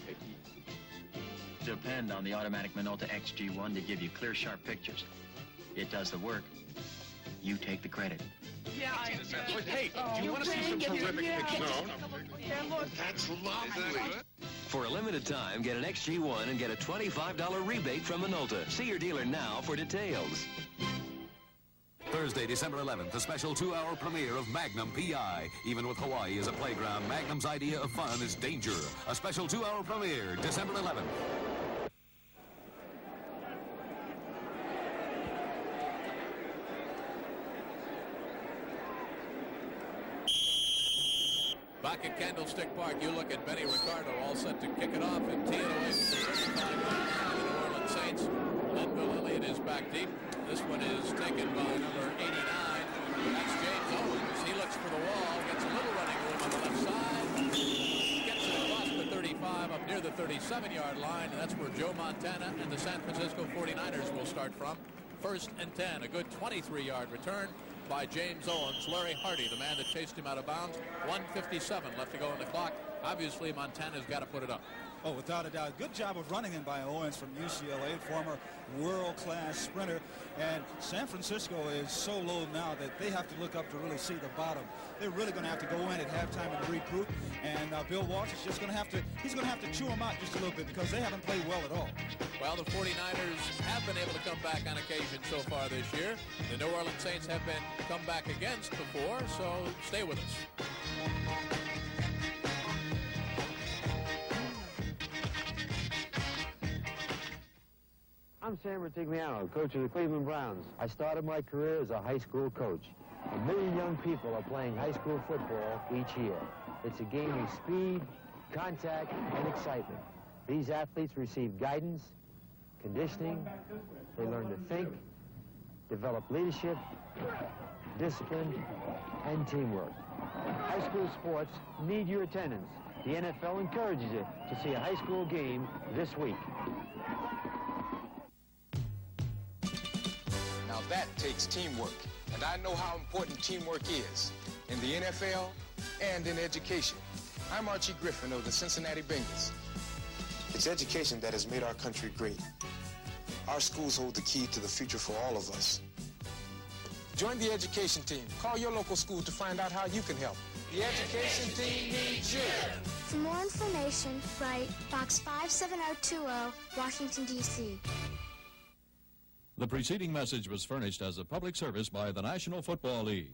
Depend on the automatic Minolta XG1 to give you clear, sharp pictures. It does the work. You take the credit. Yeah, Hey, do you want to see some terrific pictures? Yeah, look. That's lovely. For a limited time, get an XG1 and get a $25 rebate from Minolta. See your dealer now for details. Thursday, December 11th, a special 2-hour premiere of Magnum P.I. Even with Hawaii as a playground, Magnum's idea of fun is danger. A special 2-hour premiere, December 11th. Back at Candlestick Park, you look at Benny Ricardo, all set to kick it off and tee it away from the 35 yards of the New Orleans Saints. Linville Elliott is back deep. This one is taken by number 89. That's James Owens. He looks for the wall, gets a little running room on the left side, gets it across the 35 up near the 37-yard line, and that's where Joe Montana and the San Francisco 49ers will start from. 1st and 10, a good 23-yard return by James Owens. Larry Hardy, the man that chased him out of bounds. 1:57 left to go on the clock. Obviously, Montana's got to put it up. Oh, without a doubt. Good job of running in by Owens from UCLA, former world-class sprinter. And San Francisco is so low now that they have to look up to really see the bottom. They're really going to have to go in at halftime and regroup. And Bill Walsh is just going to have to, he's going to have to chew them out just a little bit because they haven't played well at all. Well, the 49ers have been able to come back on occasion so far this year. The New Orleans Saints have been come back against before, so stay with us. I'm Sam Rutigliano, coach of the Cleveland Browns. I started my career as a high school coach. 1 million young people are playing high school football each year. It's a game of speed, contact, and excitement. These athletes receive guidance, conditioning, they learn to think, develop leadership, discipline, and teamwork. High school sports need your attendance. The NFL encourages you to see a high school game this week. Now that takes teamwork, and I know how important teamwork is in the NFL and in education. I'm Archie Griffin of the Cincinnati Bengals. It's education that has made our country great. Our schools hold the key to the future for all of us. Join the education team. Call your local school to find out how you can help. The education team needs you. For more information, write Box 57020, Washington, D.C. The preceding message was furnished as a public service by the National Football League.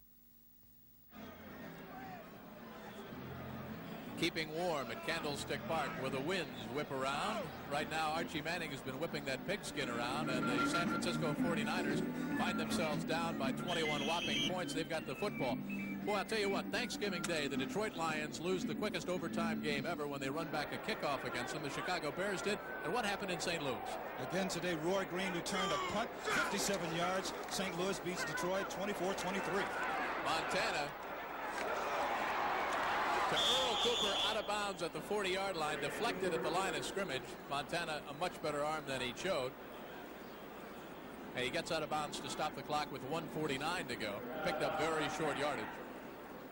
Keeping warm at Candlestick Park where the winds whip around. Right now, Archie Manning has been whipping that pigskin around, and the San Francisco 49ers find themselves down by 21 whopping points. They've got the football. Boy, I'll tell you what, Thanksgiving Day, the Detroit Lions lose the quickest overtime game ever when they run back a kickoff against them. The Chicago Bears did. And what happened in St. Louis? Again today, Roy Green returned a punt, 57 yards. St. Louis beats Detroit 24-23. Montana to Earl Cooper out of bounds at the 40-yard line, deflected at the line of scrimmage. Montana a much better arm than he showed. And he gets out of bounds to stop the clock with 1:49 to go. Picked up very short yardage.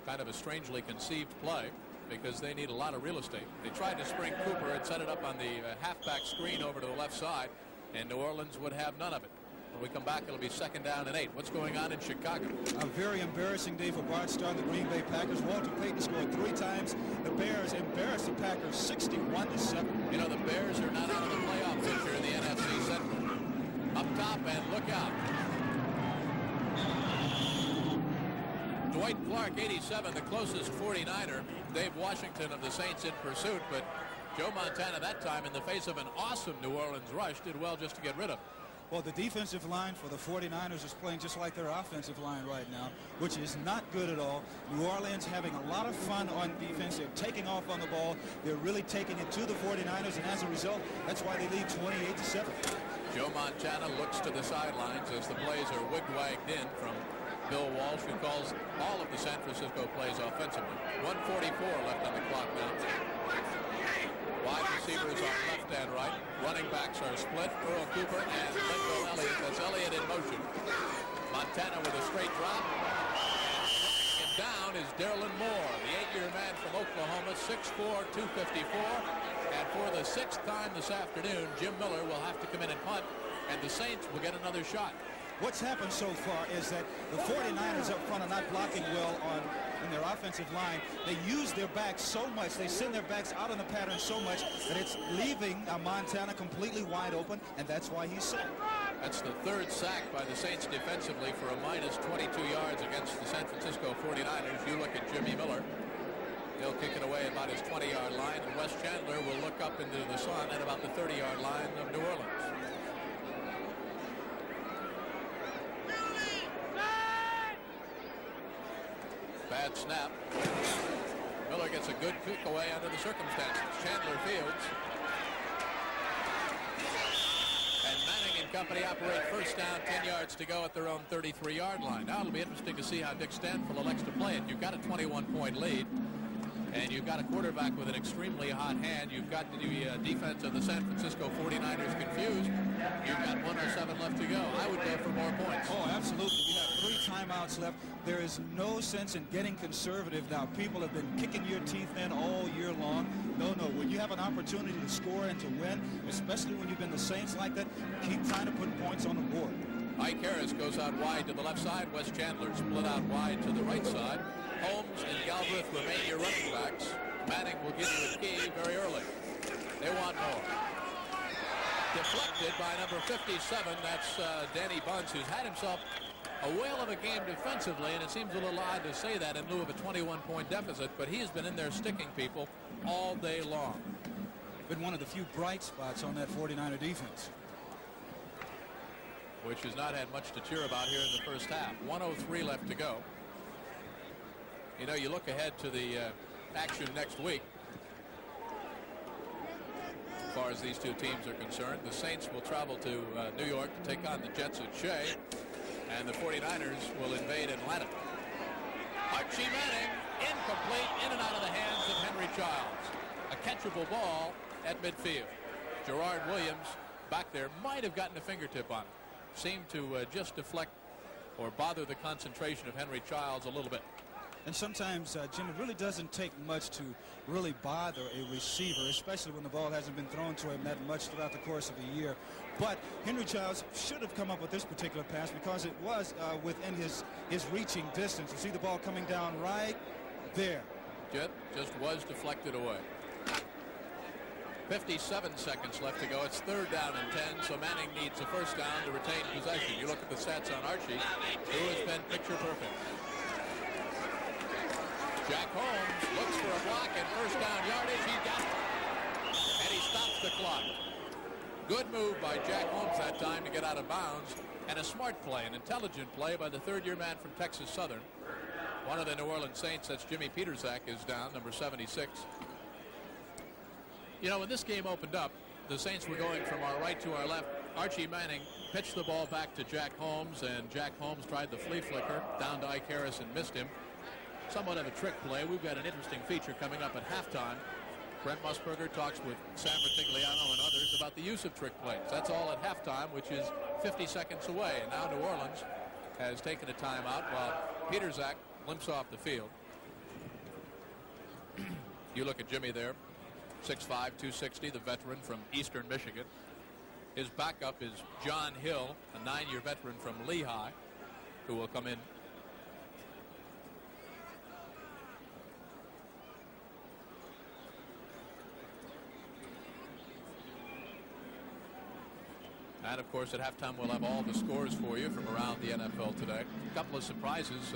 Kind of a strangely conceived play because they need a lot of real estate. They tried to spring Cooper and set it up on the halfback screen over to the left side, and New Orleans would have none of it. When we come back, it'll be 2nd down and 8. What's going on in Chicago? A very embarrassing day for Bart Starr and the Green Bay Packers. Walter Payton scored 3 times. The Bears embarrassed the Packers 61-7. You know, the Bears are not out of the playoff picture in the NFC Central. Up top and look out. Dwight Clark, 87, the closest 49er. Dave Washington of the Saints in pursuit, but Joe Montana that time, in the face of an awesome New Orleans rush, did well just to get rid of him. Well, the defensive line for the 49ers is playing just like their offensive line right now, which is not good at all. New Orleans having a lot of fun on defense. They're taking off on the ball. They're really taking it to the 49ers, and as a result, that's why they lead 28-7. Joe Montana looks to the sidelines as the plays are wig-wagged in from Bill Walsh, who calls all of the San Francisco plays offensively. 1:44 left on the clock now. Wide receivers on left and right. Running backs are split. Earl Cooper and Linville Elliott. That's Elliott in motion. Montana with a straight drop. And running him down is Derlin Moore, the 8-year man from Oklahoma, 6'4", 254. And for the 6th time this afternoon, Jim Miller will have to come in and punt, and the Saints will get another shot. What's happened so far is that the 49ers up front are not blocking well in their offensive line. They use their backs so much, they send their backs out on the pattern so much that it's leaving Montana completely wide open, and that's why he's sacked. That's the 3rd sack by the Saints defensively for a minus 22 yards against the San Francisco 49ers. You look at Jimmy Miller. He'll kick it away about his 20-yard line, and Wes Chandler will look up into the sun at about the 30-yard line of New Orleans. Bad snap. Miller gets a good kick away under the circumstances. Chandler fields. And Manning and company operate 1st down, 10 yards to go at their own 33-yard line. Now it'll be interesting to see how Dick Stanfield elects to play it. You've got a 21-point lead, and you've got a quarterback with an extremely hot hand. You've got the defense of the San Francisco 49ers confused. You've got 1:07 left to go. I would go for more points. Oh, absolutely. We have 3 times timeouts left. There is no sense in getting conservative now. People have been kicking your teeth in all year long. No, when you have an opportunity to score and to win, especially when you've been the Saints like that, keep trying to put points on the board. Ike Harris goes out wide to the left side. Wes Chandler split out wide to the right side. Holmes and Galbraith remain your running backs. Manning will give you a key very early. They want more. Deflected by number 57. That's Danny Bunce, who's had himself a whale of a game defensively, and it seems a little odd to say that in lieu of a 21-point deficit, but he has been in there sticking people all day long. Been one of the few bright spots on that 49er defense, which has not had much to cheer about here in the first half. 1:03 left to go. You know, you look ahead to the action next week. As far as these two teams are concerned, the Saints will travel to New York to take on the Jets at Shea, and the 49ers will invade Atlanta. Archie Manning, incomplete, in and out of the hands of Henry Childs. A catchable ball at midfield. Gerard Williams back there might have gotten a fingertip on it. Seemed to just deflect or bother the concentration of Henry Childs a little bit. And sometimes, Jim, it really doesn't take much to really bother a receiver, especially when the ball hasn't been thrown to him that much throughout the course of the year. But Henry Childs should have come up with this particular pass because it was within his reaching distance. You see the ball coming down right there. Just was deflected away. 57 seconds left to go. It's 3rd down and 10, so Manning needs a first down to retain possession. You look at the stats on Archie, who has been picture perfect. Jack Holmes looks for a block and first down yardage. He got it. And he stops the clock. Good move by Jack Holmes that time to get out of bounds. And a smart play, an intelligent play by the third-year man from Texas Southern. One of the New Orleans Saints, that's Jimmy Peterzak, is down, number 76. You know, when this game opened up, the Saints were going from our right to our left. Archie Manning pitched the ball back to Jack Holmes, and Jack Holmes tried the flea flicker down to Ike Harris and missed him. Somewhat of a trick play. We've got an interesting feature coming up at halftime. Brent Musburger talks with Sam Ratigliano and others about the use of trick plays. That's all at halftime, which is 50 seconds away. And now New Orleans has taken a timeout while Peterzak limps off the field. You look at Jimmy there, 6'5", 260, the veteran from Eastern Michigan. His backup is John Hill, a 9-year veteran from Lehigh, who will come in. And, of course, at halftime, we'll have all the scores for you from around the NFL today. A couple of surprises.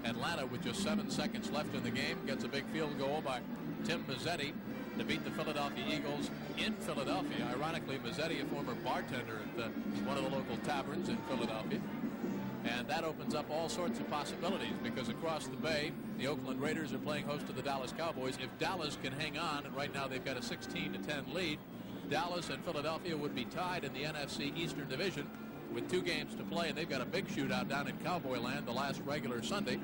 Atlanta, with just 7 seconds left in the game, gets a big field goal by Tim Mazzetti to beat the Philadelphia Eagles in Philadelphia. Ironically, Mazzetti, a former bartender at one of the local taverns in Philadelphia. And that opens up all sorts of possibilities because across the bay, the Oakland Raiders are playing host to the Dallas Cowboys. If Dallas can hang on, and right now they've got a 16-10 lead, Dallas and Philadelphia would be tied in the NFC Eastern Division with 2 games to play, and they've got a big shootout down in Cowboy Land the last regular Sunday.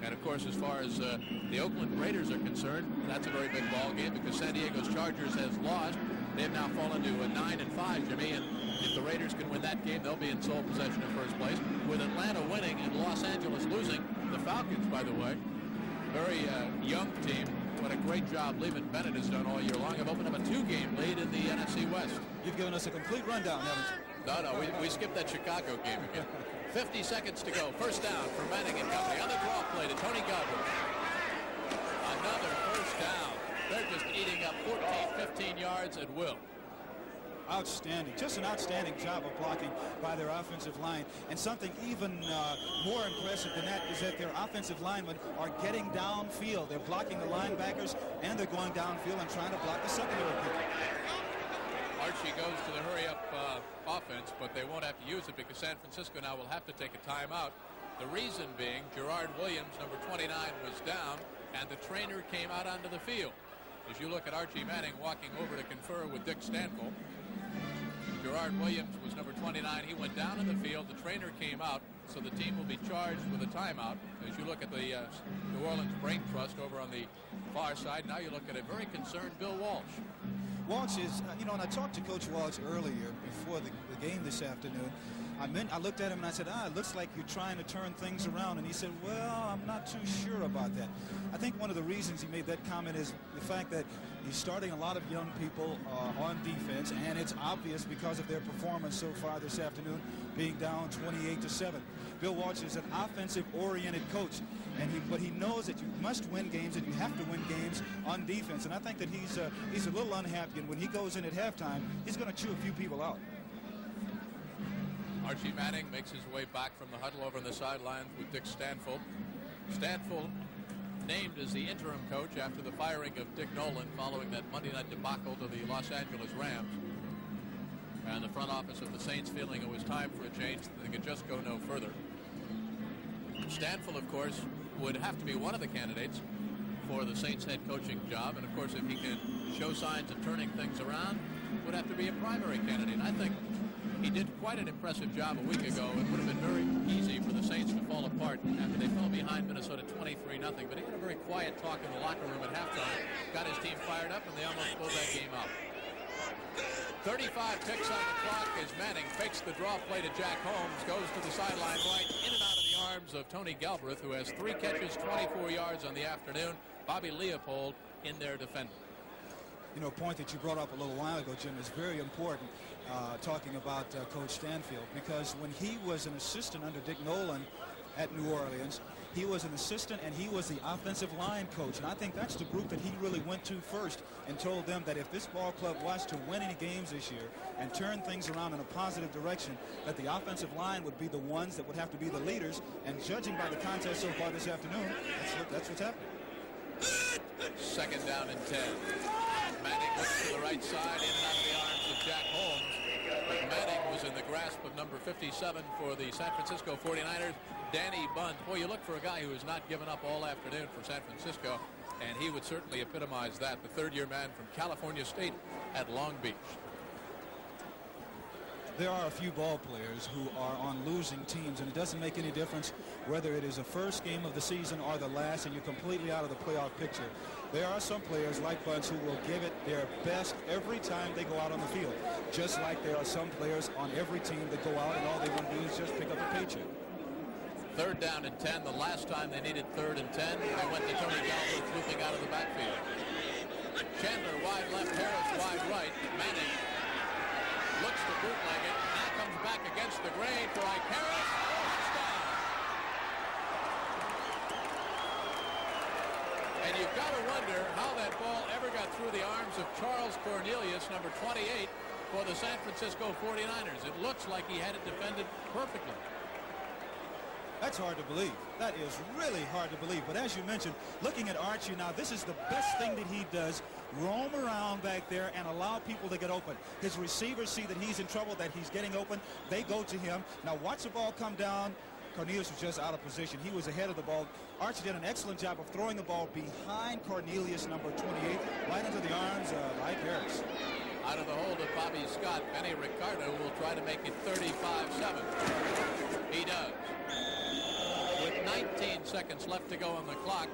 And, of course, as far as the Oakland Raiders are concerned, that's a very big ball game because San Diego's Chargers has lost. They've now fallen to a 9-5, Jimmy, and if the Raiders can win that game, they'll be in sole possession of first place. With Atlanta winning and Los Angeles losing, the Falcons, by the way, very young team. What a great job Lehman Bennett has done all year long. Have opened up a 2-game lead in the NFC West. You've given us a complete rundown, haven't you? No, we skipped that Chicago game again. 50 seconds to go. First down for Manning and company. On the draw play to Tony Galbraith. Another first down. They're just eating up 14, 15 yards at will. Outstanding. Just an outstanding job of blocking by their offensive line. And something even more impressive than that is that their offensive linemen are getting downfield. They're blocking the linebackers, and they're going downfield and trying to block the secondary people. Archie goes to the hurry-up offense, but they won't have to use it because San Francisco now will have to take a timeout. The reason being Gerard Williams, number 29, was down, and the trainer came out onto the field. As you look at Archie Manning walking over to confer with Dick Stanfill, Gerard Williams was number 29. He went down in the field. The trainer came out, so the team will be charged with a timeout. As you look at the New Orleans Brain Trust over on the far side, now you look at a very concerned Bill Walsh. Walsh is, and I talked to Coach Walsh earlier before the game this afternoon, I looked at him and I said, it looks like you're trying to turn things around. And he said, well, I'm not too sure about that. I think one of the reasons he made that comment is the fact that he's starting a lot of young people on defense, and it's obvious because of their performance so far this afternoon, being down 28-7. Bill Walsh is an offensive-oriented coach, but he knows that you must win games and you have to win games on defense. And I think that he's a little unhappy, and when he goes in at halftime, he's going to chew a few people out. Archie Manning makes his way back from the huddle over on the sidelines with Dick Stanfill. Stanfill named as the interim coach after the firing of Dick Nolan following that Monday night debacle to the Los Angeles Rams. And the front office of the Saints feeling it was time for a change, that they could just go no further. Stanfill, of course, would have to be one of the candidates for the Saints head coaching job. And, of course, if he can show signs of turning things around, would have to be a primary candidate. And I think he did quite an impressive job a week ago. It would have been very easy for the Saints to fall apart after they fell behind Minnesota 23-0. But he had a very quiet talk in the locker room at halftime, got his team fired up, and they almost pulled that game out. 35 ticks on the clock as Manning fakes the draw play to Jack Holmes, goes to the sideline right, in and out of the arms of Tony Galbraith, who has 3 catches, 24 yards on the afternoon. Bobby Leopold in there defending. You know, a point that you brought up a little while ago, Jim, is very important, talking about Coach Stanfill, because when he was an assistant under Dick Nolan at New Orleans, he was an assistant and he was the offensive line coach. And I think that's the group that he really went to first and told them that if this ball club was to win any games this year and turn things around in a positive direction, that the offensive line would be the ones that would have to be the leaders. And judging by the contest so far this afternoon, that's what's happening. Second down and 10. Manning looks to the right side, in and out of the arms of Jack Holmes. But Manning was in the grasp of number 57 for the San Francisco 49ers, Danny Bunn. Boy, you look for a guy who has not given up all afternoon for San Francisco, and he would certainly epitomize that, the third-year man from California State at Long Beach. There are a few ball players who are on losing teams, and it doesn't make any difference whether it is the first game of the season or the last, and you're completely out of the playoff picture. There are some players like Bunch who will give it their best every time they go out on the field, just like there are some players on every team that go out and all they want to do is just pick up a paycheck. Third down and 10. The last time they needed third and 10, they went to Tony Galbraith looping out of the backfield. Chandler wide left, Harris wide right. Manning looks to bootleg it. Now comes back against the grain for Ike Harris. Touchdown! And you've got to wonder how that ball ever got through the arms of Charles Cornelius, number 28, for the San Francisco 49ers. It looks like he had it defended perfectly. That's hard to believe. That is really hard to believe. But as you mentioned, looking at Archie now, this is the best thing that he does. Roam around back there and allow people to get open. His receivers see that he's in trouble, that he's getting open. They go to him. Now watch the ball come down. Cornelius was just out of position. He was ahead of the ball. Archie did an excellent job of throwing the ball behind Cornelius, number 28, right into the arms of Ike Harris. Out of the hold of Bobby Scott, Benny Ricardo will try to make it 35-7. He does. With 19 seconds left to go on the clock,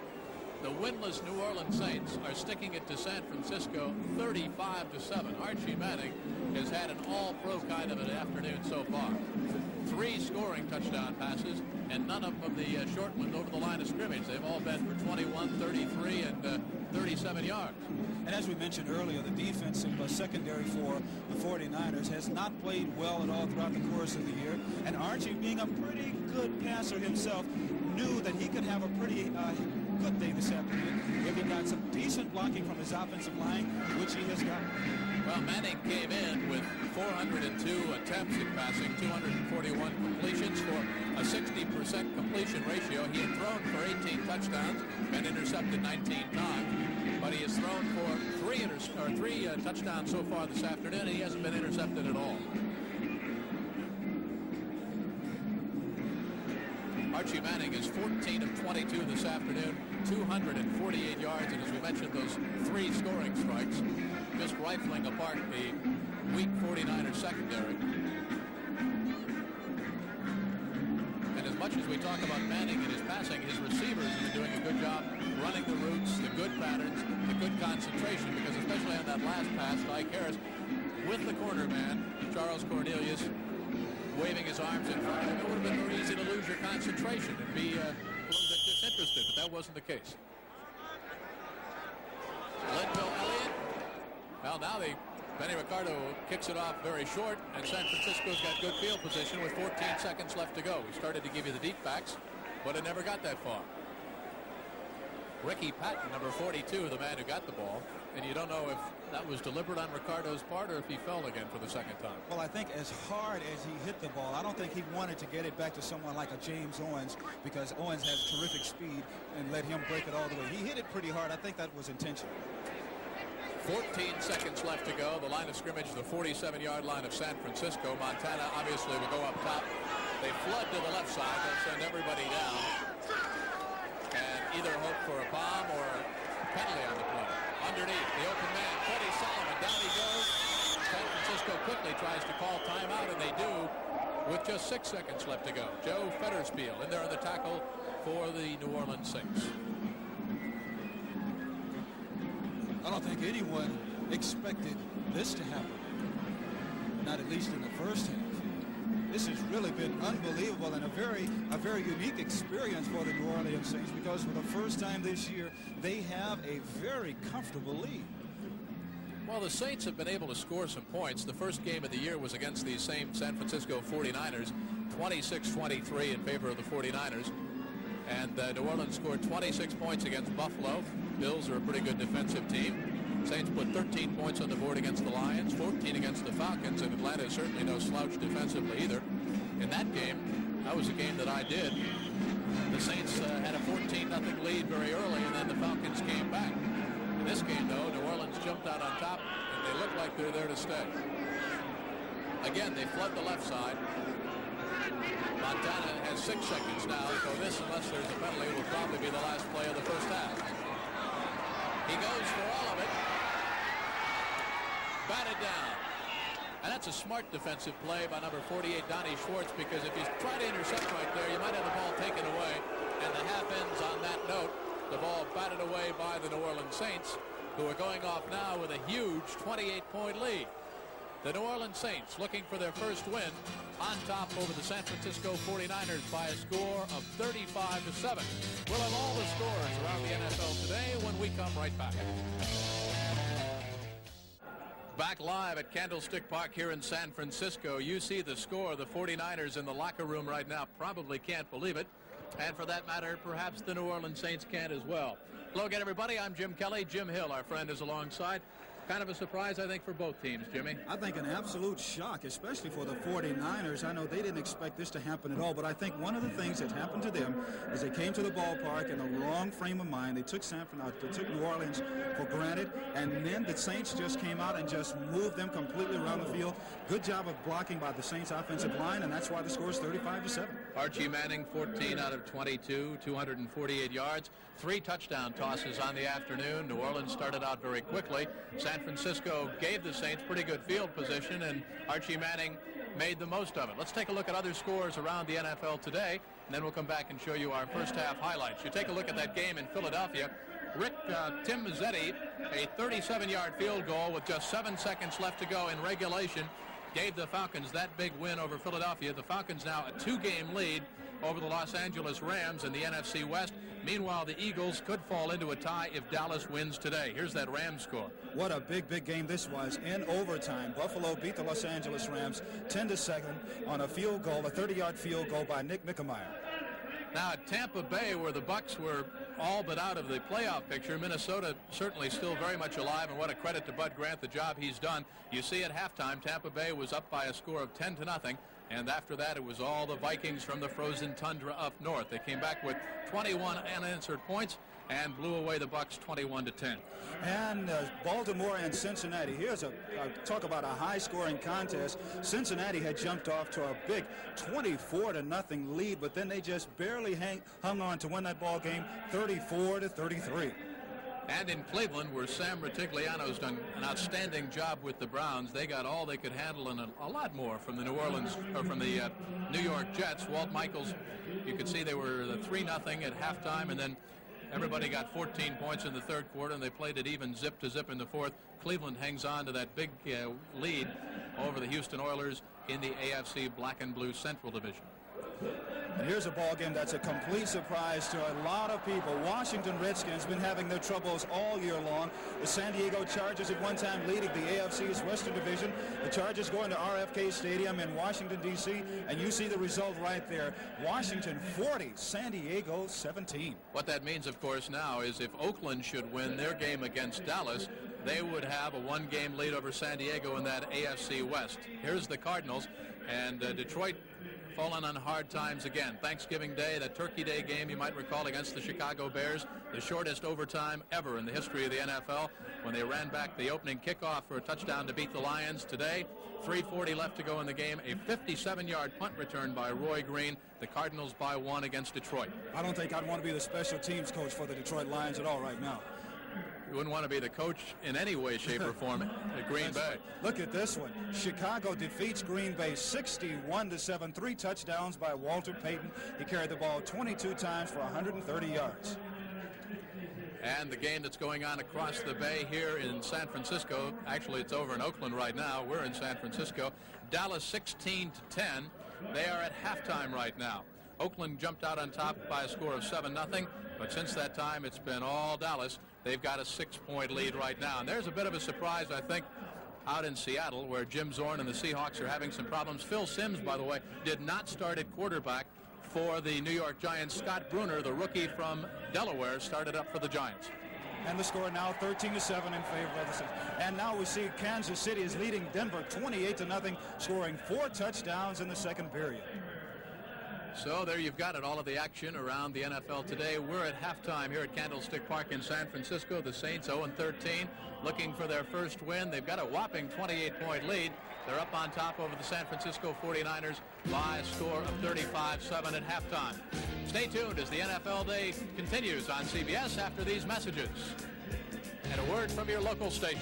the winless New Orleans Saints are sticking it to San Francisco 35-7. Archie Manning has had an all-pro kind of an afternoon so far. 3 scoring touchdown passes, and none of them the short ones over the line of scrimmage. They've all been for 21, 33, and 37 yards. And as we mentioned earlier, the defensive secondary for the 49ers has not played well at all throughout the course of the year. And Archie, being a pretty good passer himself, knew that he could have a pretty good day this afternoon if he got some decent blocking from his offensive line, which he has got. Well, Manning came in with 402 attempts at passing, 241 completions for a 60% completion ratio. He had thrown for 18 touchdowns and intercepted 19 times. But he has thrown for 3 touchdowns so far this afternoon, and he hasn't been intercepted at all. Archie Manning is 14 of 22 this afternoon, 248 yards, and as we mentioned, those 3 scoring strikes, just rifling apart the weak 49ers secondary. And as much as we talk about Manning and his passing, his receivers have been doing a good job running the routes, the good patterns, the good concentration, because especially on that last pass, Ike Harris with the corner man, Charles Cornelius, waving his arms in front of him. It would have been very easy to lose your concentration and be a little bit disinterested, but that wasn't the case. Linville Elliott. Well, now Benny Ricardo kicks it off very short, and San Francisco's got good field position with 14 seconds left to go. We started to give you the deep backs, but it never got that far. Ricky Patton, number 42, the man who got the ball, and you don't know if that was deliberate on Ricardo's part or if he fell again for the second time. Well, I think as hard as he hit the ball, I don't think he wanted to get it back to someone like a James Owens, because Owens has terrific speed, and let him break it all the way. He hit it pretty hard. I think that was intentional. 14 seconds left to go. The line of scrimmage, the 47-yard line of San Francisco. Montana obviously will go up top. They flood to the left side. They'll send everybody down and either hope for a bomb or a penalty on the play. Underneath, the open man, Freddie Solomon. Down he goes. San Francisco quickly tries to call timeout, and they do with just 6 seconds left to go. Joe Fetterspiel in there on the tackle for the New Orleans Saints. I don't think anyone expected this to happen, not at least in the first half. This has really been unbelievable and a very unique experience for the New Orleans Saints, because for the first time this year, they have a very comfortable lead. Well, the Saints have been able to score some points. The first game of the year was against these same San Francisco 49ers, 26-23 in favor of the 49ers. And New Orleans scored 26 points against Buffalo. Bills are a pretty good defensive team. Saints put 13 points on the board against the Lions, 14 against the Falcons, and Atlanta is certainly no slouch defensively either. In that game, that was a game that I did. The Saints had a 14-0 lead very early, and then the Falcons came back. In this game, though, New Orleans jumped out on top, and they look like they're there to stay. Again, they flood the left side. Montana has 6 seconds now, so this, unless there's a penalty, will probably be the last play of the first half. He goes for all of it. Batted down. And that's a smart defensive play by number 48, Donnie Schwartz, because if you try to intercept right there, you might have the ball taken away. And the half ends on that note. The ball batted away by the New Orleans Saints, who are going off now with a huge 28-point lead. The New Orleans Saints looking for their first win, on top over the San Francisco 49ers by a score of 35-7. We'll have all the scores around the NFL today when we come right back. Back live at Candlestick Park here in San Francisco. You see the score. The 49ers in the locker room right now probably can't believe it. And for that matter, perhaps the New Orleans Saints can as well. Hello again, everybody. I'm Jim Kelly. Jim Hill, our friend, is alongside. Kind of a surprise, I think, for both teams, Jimmy. I think an absolute shock, especially for the 49ers. I know they didn't expect this to happen at all, but I think one of the things that happened to them is they came to the ballpark in the wrong frame of mind. They took New Orleans for granted, and then the Saints just came out and just moved them completely around the field. Good job of blocking by the Saints offensive line, and that's why the score is 35-7. Archie Manning, 14 out of 22, 248 yards, 3 touchdown tosses on the afternoon. New Orleans started out very quickly. San Francisco gave the Saints pretty good field position, and Archie Manning made the most of it. Let's take a look at other scores around the NFL today, and then we'll come back and show you our first half highlights. You take a look at that game in Philadelphia. Tim Mazzetti, a 37-yard field goal with just 7 seconds left to go in regulation, gave the Falcons that big win over Philadelphia. The Falcons now a 2-game lead over the Los Angeles Rams in the NFC West. Meanwhile, the Eagles could fall into a tie if Dallas wins today. Here's that Rams score. What a big game this was in overtime. Buffalo beat the Los Angeles Rams 10-7 on a field goal, a 30-yard field goal by Nick Mickemeyer. Now at Tampa Bay, where the Bucs were all but out of the playoff picture, Minnesota certainly still very much alive, and what a credit to Bud Grant, the job he's done. You see at halftime, Tampa Bay was up by a score of 10-0, and after that it was all the Vikings from the frozen tundra up north. They came back with 21 unanswered points and blew away the Bucs 21-10. And Baltimore and Cincinnati. Here's talk about a high-scoring contest. Cincinnati had jumped off to a big 24-0 lead, but then they just barely hung on to win that ball game 34-33. And in Cleveland, where Sam Rutigliano's done an outstanding job with the Browns, they got all they could handle and a lot more from the New York Jets. Walt Michaels, you could see they were 3-0 at halftime, and then everybody got 14 points in the third quarter, and they played it even zip to zip in the fourth. Cleveland hangs on to that big lead. over the Houston Oilers in the AFC Black and Blue Central Division. And here's a ball game that's a complete surprise to a lot of people. Washington Redskins been having their troubles all year long. The San Diego Chargers at one time leading the AFC's Western Division. The Chargers going to RFK Stadium in Washington, D.C., and you see the result right there. Washington 40, San Diego 17. What that means, of course, now is if Oakland should win their game against Dallas, they would have a one-game lead over San Diego in that AFC West. Here's the Cardinals, and Detroit fallen on hard times again. Thanksgiving Day, that Turkey Day game you might recall against the Chicago Bears, the shortest overtime ever in the history of the NFL when they ran back the opening kickoff for a touchdown to beat the Lions. Today, 3:40 left to go in the game, a 57-yard punt return by Roy Green. The Cardinals by 1 against Detroit. I don't think I'd want to be the special teams coach for the Detroit Lions at all right now. You wouldn't want to be the coach in any way, shape, or form at Green Bay. Look at this one. Chicago defeats Green Bay 61-7. 3 touchdowns by Walter Payton. He carried the ball 22 times for 130 yards. And the game that's going on across the bay here in San Francisco, actually it's over in Oakland right now. We're in San Francisco. Dallas 16-10. They are at halftime right now. Oakland jumped out on top by a score of 7-0, but since that time it's been all Dallas. They've got a 6-point lead right now. And there's a bit of a surprise, I think, out in Seattle where Jim Zorn and the Seahawks are having some problems. Phil Simms, by the way, did not start at quarterback for the New York Giants. Scott Bruner, the rookie from Delaware, started up for the Giants. And the score now 13-7 in favor of the Saints. And now we see Kansas City is leading Denver 28-0, scoring 4 touchdowns in the second period. So there you've got it, all of the action around the NFL today. We're at halftime here at Candlestick Park in San Francisco. The Saints 0-13, looking for their first win. They've got a whopping 28-point lead. They're up on top over the San Francisco 49ers by a score of 35-7 at halftime. Stay tuned as the NFL Day continues on CBS after these messages. And a word from your local station.